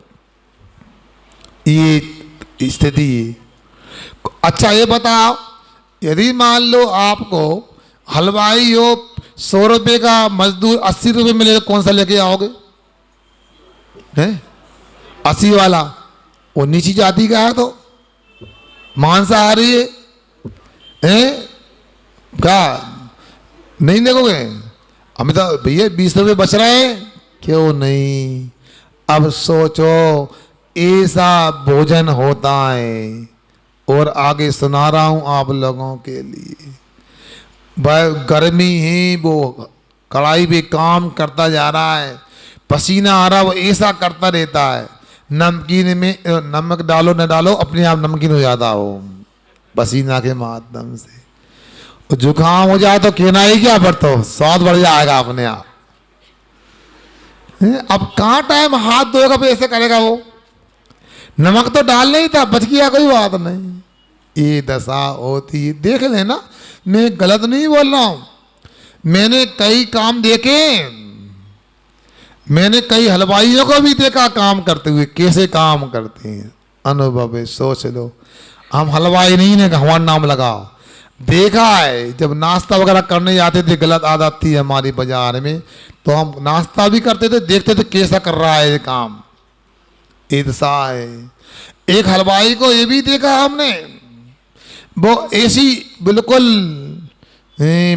Speaker 1: ये स्थिति है। अच्छा ये बताओ, यदि मान लो आपको हलवाई हो 100 रुपये का मजदूर 80 रुपये मिले, कौन सा लेके आओगे? हैं 80 वाला, वो नीची जाति का है तो मांसाहारी है, क्या नहीं देखोगे? हमें तो भैया 20 रुपये बच रहे हैं, क्यों नहीं? अब सोचो ऐसा भोजन होता है। और आगे सुना रहा हूं आप लोगों के लिए, गर्मी है, वो कढ़ाई पे काम करता जा रहा है, पसीना आ रहा, वो ऐसा करता रहता है। नमकीन में नमक डालो न डालो अपने आप नमकीन हो जाता हो पसीना के माध्यम से। जुकाम हो जाए तो कहना ही क्या पड़ता हो, स्वाद बढ़ जाएगा अपने आप। अब कहाँ टाइम हाथ धोएगा फिर ऐसे करेगा वो? नमक तो डाल नहीं था, बच गया, कोई बात नहीं। ये दशा होती, देख लेना, मैं गलत नहीं बोल रहा हूं। मैंने कई काम देखे, मैंने कई हलवाइयों को भी देखा काम करते हुए, कैसे काम करते हैं, अनुभव है। सोच लो, हम हलवाई नहीं ने हमारा नाम लगाओ, देखा है। जब नाश्ता वगैरह करने जाते थे, गलत आदत थी हमारी बाजार में, तो हम नाश्ता भी करते थे, देखते थे कैसा कर रहा है ये काम। ईर्षा है। एक हलवाई को ये भी देखा हमने, वो ऐसी बिल्कुल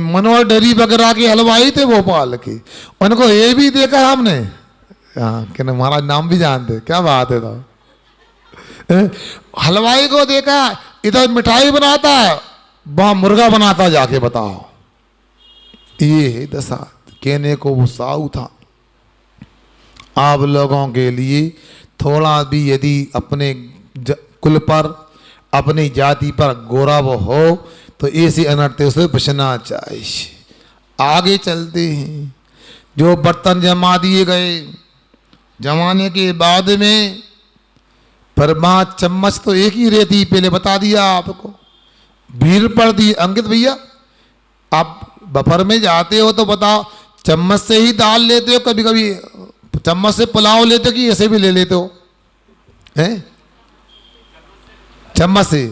Speaker 1: मनोहर डेयरी वगैरह के हलवाई थे भोपाल के, उनको ये भी देखा हमने। हाँ, कि हमारा नाम भी जानते, क्या बात है। तो हलवाई को देखा, इधर मिठाई बनाता है, वहां मुर्गा बनाता, जाके बताओ। ये है दशा। कहने को वो साऊ था। आप लोगों के लिए थोड़ा भी यदि अपने कुल पर, अपनी जाति पर गौरव हो तो ऐसे अनर्थों से बचना चाहिए। आगे चलते हैं। जो बर्तन जमा दिए गए जमाने के बाद में, पर माँ चम्मच तो एक ही रहती, पहले बता दिया आपको, भीड़ पड़ दी। अंकित भैया, आप बफर में जाते हो तो बताओ, चम्मच से ही दाल लेते हो, कभी कभी चम्मच से पुलाव लेते हो कि ऐसे भी ले लेते हो? हैं चम्मच से,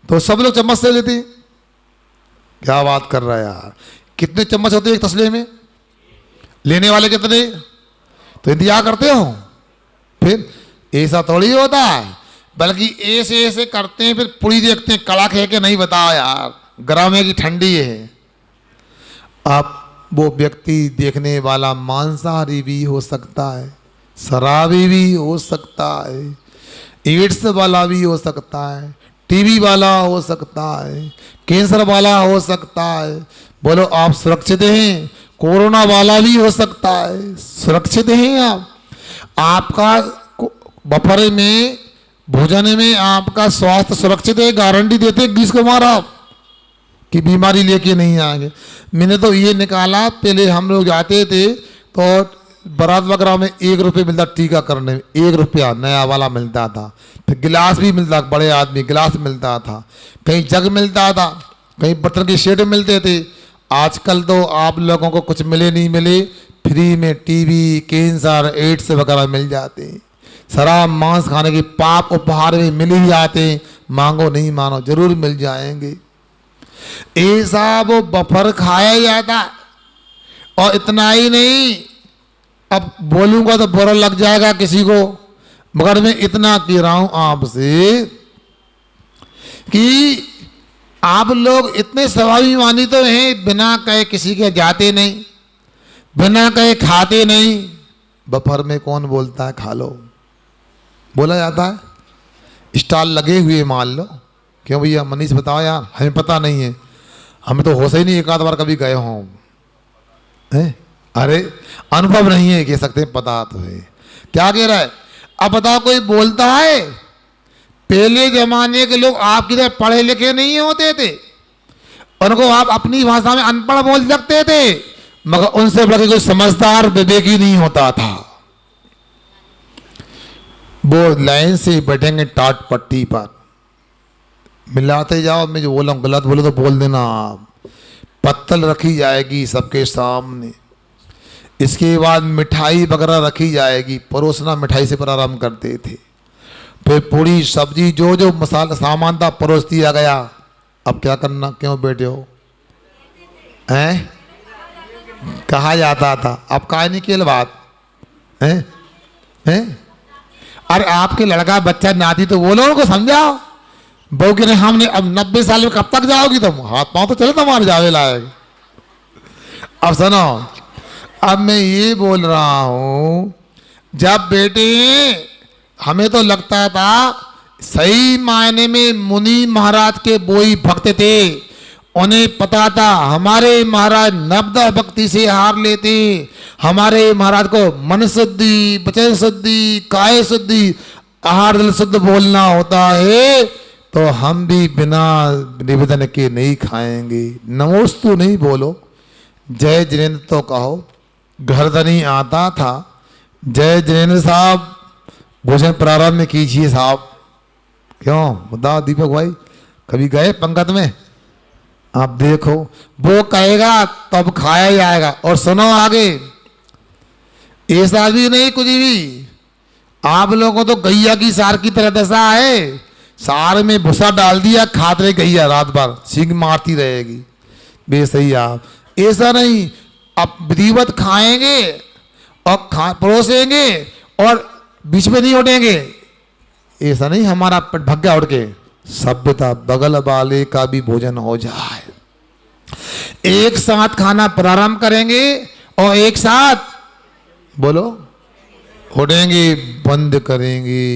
Speaker 1: तो सब लोग चम्मच से लेते हैं। क्या बात कर रहा है यार? कितने चम्मच होते हैं एक तसले में? लेने वाले कितने? तो इंतजार करते हो। फिर ऐसा थोड़ी होता है, बल्कि ऐसे ऐसे करते हैं, फिर पूरी देखते हैं कड़क है कि नहीं, बताओ यार, गर्म है कि ठंडी है। आप वो व्यक्ति देखने वाला मांसाहारी भी हो सकता है, शराबी भी हो सकता है, एड्स वाला भी हो सकता है, टीबी वाला हो सकता है, कैंसर वाला हो सकता है। बोलो आप सुरक्षित हैं? कोरोना वाला भी हो सकता है, सुरक्षित हैं आप? आपका बफर में, भोजन में आपका स्वास्थ्य सुरक्षित है? गारंटी देते हैं 20 कुमार आप कि बीमारी लेके नहीं आएंगे। मैंने तो ये निकाला, पहले हम लोग जाते थे तो बारात वगैरह में 1 रुपये मिलता टीका करने में, 1 रुपया नया वाला मिलता था। फिर गिलास भी मिलता, बड़े आदमी गिलास मिलता था, कहीं जग मिलता था, कहीं बर्तन के सेट मिलते थे। आजकल तो आप लोगों को कुछ मिले नहीं मिले, फ्री में टीबी, कैंसर, एड्स वगैरह मिल जाते हैं। शराब मांस खाने के पाप उपहार में मिल ही जाते हैं, मांगो नहीं मानो जरूर मिल जाएंगे। ऐसा वो बफर खाया जाता। और इतना ही नहीं, अब बोलूंगा तो बुरा लग जाएगा किसी को, मगर मैं इतना कह रहा हूं आपसे कि आप लोग इतने स्वाभिमानी तो हैं, बिना कहे किसी के जाते नहीं, बिना कहे खाते नहीं। दोपहर में कौन बोलता है खा लो, बोला जाता है। स्टॉल लगे हुए मान लो, क्यों भैया मनीष बताओ यार, हमें पता नहीं है, हमें तो होश ही नहीं एक आध बार कभी गए हों। अरे अनुभव नहीं है कह सकते, पता तो है। क्या कह रहा है? अब बताओ कोई बोलता है? पहले जमाने के लोग आपकी तरह पढ़े लिखे नहीं होते थे, उनको आप अपनी भाषा में अनपढ़ बोल सकते थे, मगर उनसे बड़ा कोई समझदार विवेकी नहीं होता था। वो लाइन से बैठेंगे टाट पट्टी पर, मिलाते जाओ। मैं जो बोला हूं गलत बोले तो बोल देना आप। पत्तल रखी जाएगी सबके सामने, इसके बाद मिठाई वगैरह रखी जाएगी, परोसना मिठाई से प्रारंभ करते थे। फिर पूरी सब्जी जो जो मसाला सामान था परोस दिया गया। अब क्या करना, क्यों बैठे हो? हैं? कहा जाता था, अब काहे नहीं केल बात हैं? हैं? अरे आपके लड़का बच्चा नाती तो बोलो, उनको समझाओ। बहू के हमने अब 90 साल में कब तक जाओगी तुम? हाथ पाँव तो चले तुम्हारे जावे लायक। अब सुनो, अब मैं ये बोल रहा हूं, जब बेटे हमें तो लगता था सही मायने में मुनि महाराज के बोई भक्त थे, उन्हें पता था हमारे महाराज नब्दा भक्ति से हार लेते। हमारे महाराज को मन शुद्धि, वचन शुद्धि, काय शुद्धि, आहार जल शुद्ध बोलना होता है, तो हम भी बिना निवेदन के नहीं खाएंगे। नमोस्तु नहीं बोलो, जय जिनेन्द्र तो कहो। घरधनी आता था, जय जिनेन्द्र साहब भोजन प्रारंभ में कीजिए साहब। क्यों बताओ दीपक भाई, कभी गए पंगत में? आप देखो, वो कहेगा तब खाया जाएगा। और सुनो आगे, ऐसा भी नहीं कुछ भी। आप लोगों तो गैया की सार की तरह दशा है, सार में भूसा डाल दिया, खाते रहे गैया रात भर, सींग मारती रहेगी। बेसही आप, ऐसा नहीं। अब विधिवत खाएंगे और परोसेंगे और बीच में नहीं उठेंगे, ऐसा नहीं हमारा पेट भग गया उठ के। सभ्यता, बगल वाले का भी भोजन हो जाए, एक साथ खाना प्रारंभ करेंगे और एक साथ बोलो उठेंगे, बंद करेंगे।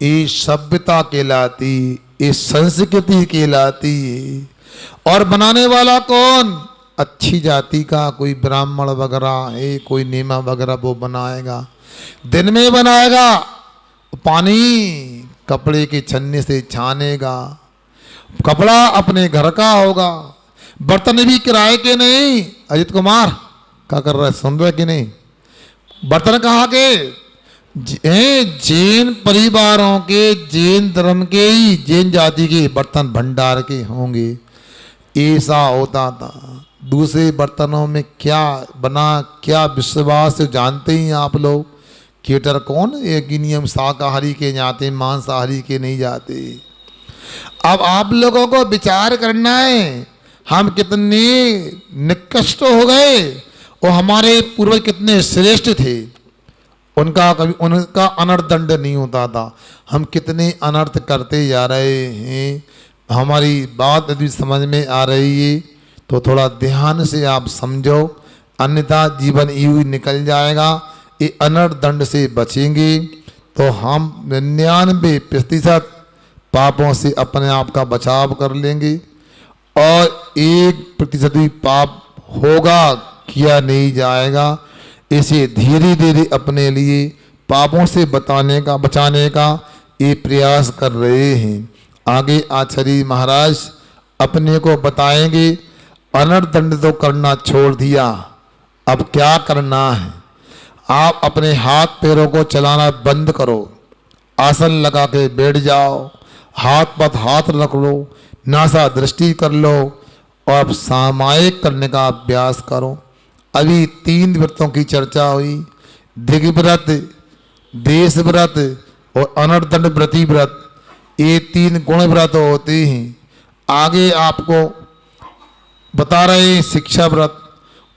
Speaker 1: ये सभ्यता कहलाती, ये संस्कृति कहलाती। और बनाने वाला कौन? अच्छी जाति का कोई ब्राह्मण वगैरह है, कोई नेमा वगैरह वो बनाएगा, दिन में बनाएगा, पानी कपड़े के छन्ने से छानेगा, कपड़ा अपने घर का होगा, बर्तन भी किराए के नहीं। अजित कुमार क्या कर रहा है, सुन रहे कि नहीं? बर्तन कहाँ के? जैन परिवारों के, जैन धर्म के ही, जैन जाति के बर्तन भंडार के होंगे। ऐसा होता था। दूसरे बर्तनों में क्या बना, क्या विश्वास जानते ही आप लोग। केटर कौन? एक नियम शाकाहारी के जाते, मांसाहारी के नहीं जाते। अब आप लोगों को विचार करना है, हम कितने निकृष्ट हो गए और हमारे पूर्वज कितने श्रेष्ठ थे। उनका कभी उनका अनर्थ दंड नहीं होता था, हम कितने अनर्थ करते जा रहे हैं। हमारी बात यदि समझ में आ रही है तो थोड़ा ध्यान से आप समझो, अन्यथा जीवन यूं ही निकल जाएगा। ये अनर्थ दंड से बचेंगे तो हम 99% पापों से अपने आप का बचाव कर लेंगे और 1% भी पाप होगा किया नहीं जाएगा। इसे धीरे धीरे अपने लिए पापों से बचाने का ये प्रयास कर रहे हैं। आगे आचार्य महाराज अपने को बताएंगे। अनर्थ दंड तो करना छोड़ दिया, अब क्या करना है? आप अपने हाथ पैरों को चलाना बंद करो, आसन लगा के बैठ जाओ, हाथ पर हाथ रख लो, नासा दृष्टि कर लो और अब सामायिक करने का अभ्यास करो। अभी 3 व्रतों की चर्चा हुई, दिग्व्रत, देश व्रत और अनर्थ दंड व्रती व्रत। ये 3 गुण व्रत होते हैं। आगे आपको बता रहे हैं शिक्षा व्रत।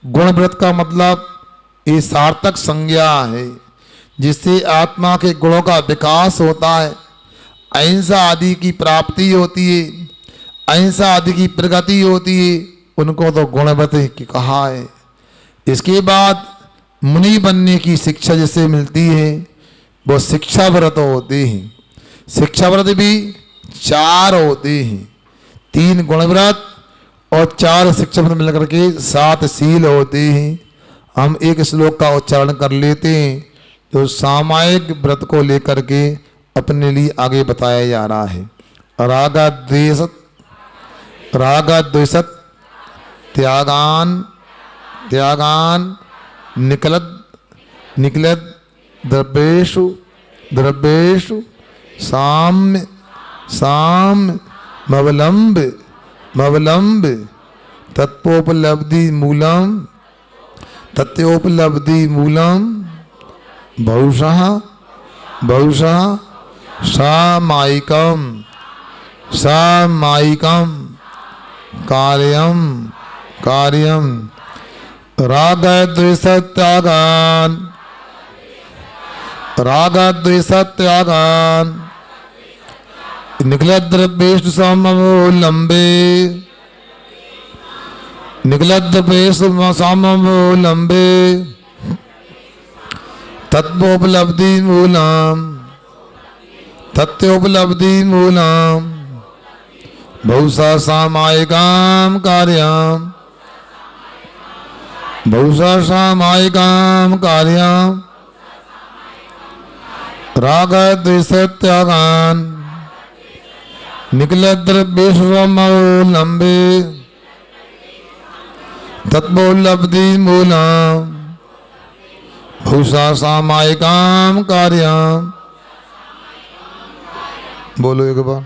Speaker 1: गुण व्रत का मतलब ये सार्थक संज्ञा है। जिससे आत्मा के गुणों का विकास होता है, अहिंसा आदि की प्राप्ति होती है, अहिंसा आदि की प्रगति होती है, उनको तो गुणवत कहा है। इसके बाद मुनि बनने की शिक्षा जिससे मिलती है वो शिक्षा व्रत होते हैं। शिक्षा व्रत भी 4 होते हैं, 3 गुणव्रत और 4 शिक्षा व्रत मिलकर के 7 शील होते हैं। हम एक श्लोक का उच्चारण कर लेते हैं जो सामायिक व्रत को लेकर के अपने लिए आगे बताया जा रहा है। राग द्वेषत त्यागान निकलत द्रव्येषु साम्य मवलंब तत्वोपलब्धि मूलम बहुशः सामायिकम कार्यम रागद्वेषत्यागान निखिलद्रव्येषु सामवलंबे तत्वोपलब्धि मूलम बहुशः सामायिकां कार्यं रागद्वेषत्यागान् निखिलद्रव्येषु सामवलंबे तत्वोपलब्धि मूलम बहुशः सामायिकां कार्यं। बोलो एक बार।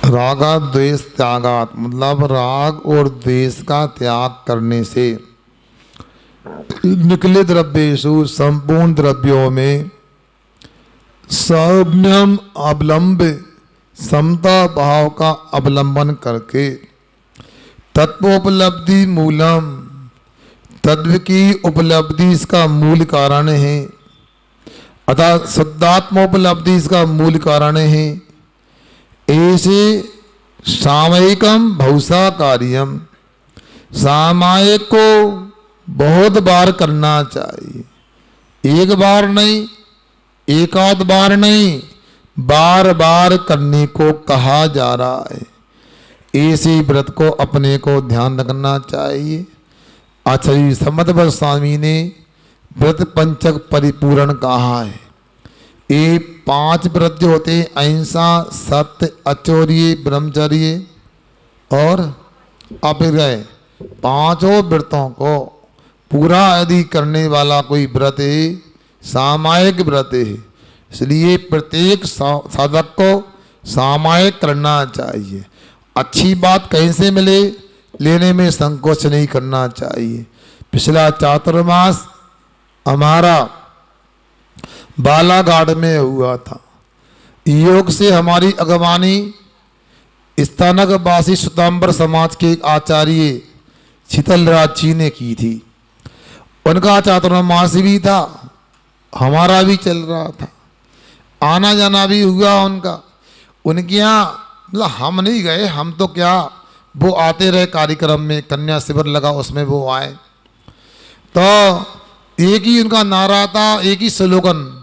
Speaker 1: रागा द्वेष त्यागात मतलब राग और द्वेष का त्याग करने से निकले द्रव्येषु संपूर्ण द्रव्यों में सौम्यम अवलंब समता भाव का अवलंबन करके तत्वोपलब्धि मूलम तत्व की उपलब्धि इसका मूल कारण है, अर्थात शुद्धात्मोपलब्धि इसका मूल कारण है। ऐसे सामयिकम बहुशा कार्यम सामायिक को बहुत बार करना चाहिए, एक बार नहीं, एकाध बार नहीं, बार बार करने को कहा जा रहा है। ऐसे व्रत को अपने को ध्यान रखना चाहिए। आचार्य समर्थ स्वामी ने व्रत पंचक परिपूर्ण कहा है। ये 5 व्रत जो होते हैं अहिंसा, सत्य, अचौर्य, ब्रह्मचर्य और अपरिग्रह, 5 व्रतों को पूरा यदि करने वाला कोई व्रत है सामायिक व्रत है। इसलिए प्रत्येक साधक को सामायिक करना चाहिए। अच्छी बात कहीं से मिले लेने में संकोच नहीं करना चाहिए। पिछला चातुर्मास हमारा बालाघाट में हुआ था। योग से हमारी अगवानी स्थानक वासी श्वेतांबर समाज के एक आचार्य शीतलराज जी ने की थी। उनका चातुर्मास भी था, हमारा भी चल रहा था, आना जाना भी हुआ उनका। उनके यहाँ मतलब हम नहीं गए, हम तो क्या, वो आते रहे कार्यक्रम में, कन्या शिविर लगा उसमें वो आए। तो एक ही उनका नारा था, एक ही स्लोगन,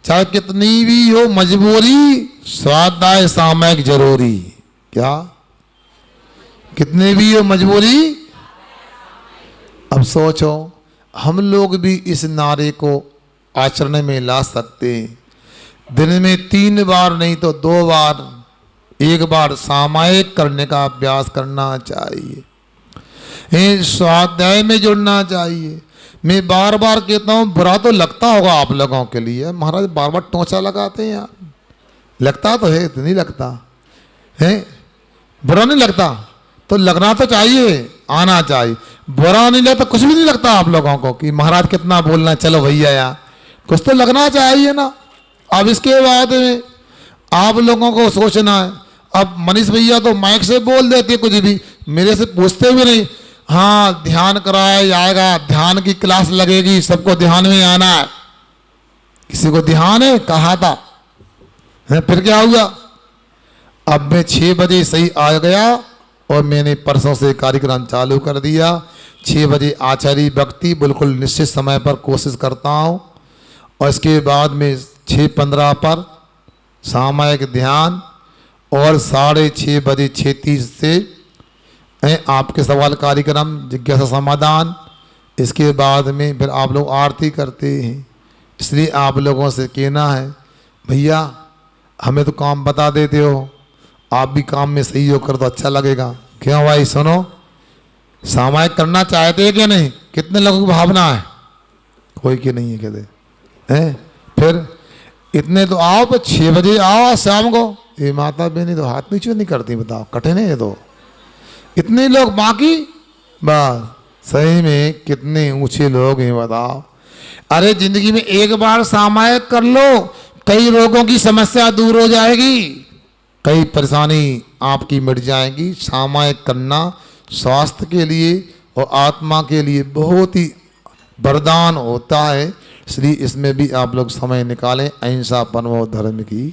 Speaker 1: चाहे कितनी भी हो मजबूरी स्वाध्याय सामयिक जरूरी। क्या कितनी भी हो मजबूरी। अब सोचो हम लोग भी इस नारे को आचरण में ला सकते हैं। दिन में 3 बार नहीं तो 2 बार, 1 बार सामायिक करने का अभ्यास करना चाहिए। स्वाध्याय में जुड़ना चाहिए। मैं बार बार कहता हूँ, बुरा तो लगता होगा आप लोगों के लिए, महाराज बार बार टोंचा लगाते हैं यार, लगता तो है, नहीं लगता है, बुरा नहीं लगता तो लगना तो चाहिए, आना चाहिए। बुरा नहीं लगता, कुछ भी नहीं लगता आप लोगों को कि महाराज कितना बोलना, चलो भैया यार, कुछ तो लगना चाहिए ना। अब इसके बाद आप लोगों को सोचना है, अब मनीष भैया तो माइक से बोल देते कुछ भी, मेरे से पूछते भी नहीं। हाँ ध्यान कराया जाएगा, ध्यान की क्लास लगेगी, सबको ध्यान में आना है। किसी को ध्यान है कहा था है? फिर क्या हुआ? अब मैं 6 बजे सही आ गया और मैंने परसों से कार्यक्रम चालू कर दिया। 6 बजे आचार्य भक्ति बिल्कुल निश्चित समय पर कोशिश करता हूँ, और इसके बाद में 6:15 पर सामयिक ध्यान, और 6:30 बजे 6:30 से आपके सवाल कार्यक्रम जिज्ञासा समाधान। इसके बाद में फिर आप लोग आरती करते हैं। इसलिए आप लोगों से कहना है भैया हमें तो काम बता देते हो, आप भी काम में सहयोग कर तो अच्छा लगेगा। क्यों भाई सुनो, सामायिक करना चाहते हैं कि नहीं? कितने लोगों की भावना है? कोई की नहीं है कहते हैं। फिर इतने तो आओ, पर 6 बजे आओ शाम को। ये माता बहनी तो हाथ नीचे नहीं करती, बताओ कठिन है ये तो। इतने लोग बाकी बस सही में कितने ऊंचे लोग हैं बताओ। अरे जिंदगी में एक बार सामायिक कर लो, कई रोगों की समस्या दूर हो जाएगी, कई परेशानी आपकी मिट जाएगी। सामायिक करना स्वास्थ्य के लिए और आत्मा के लिए बहुत ही वरदान होता है। इसलिए इसमें भी आप लोग समय निकालें। अहिंसा परमो धर्म की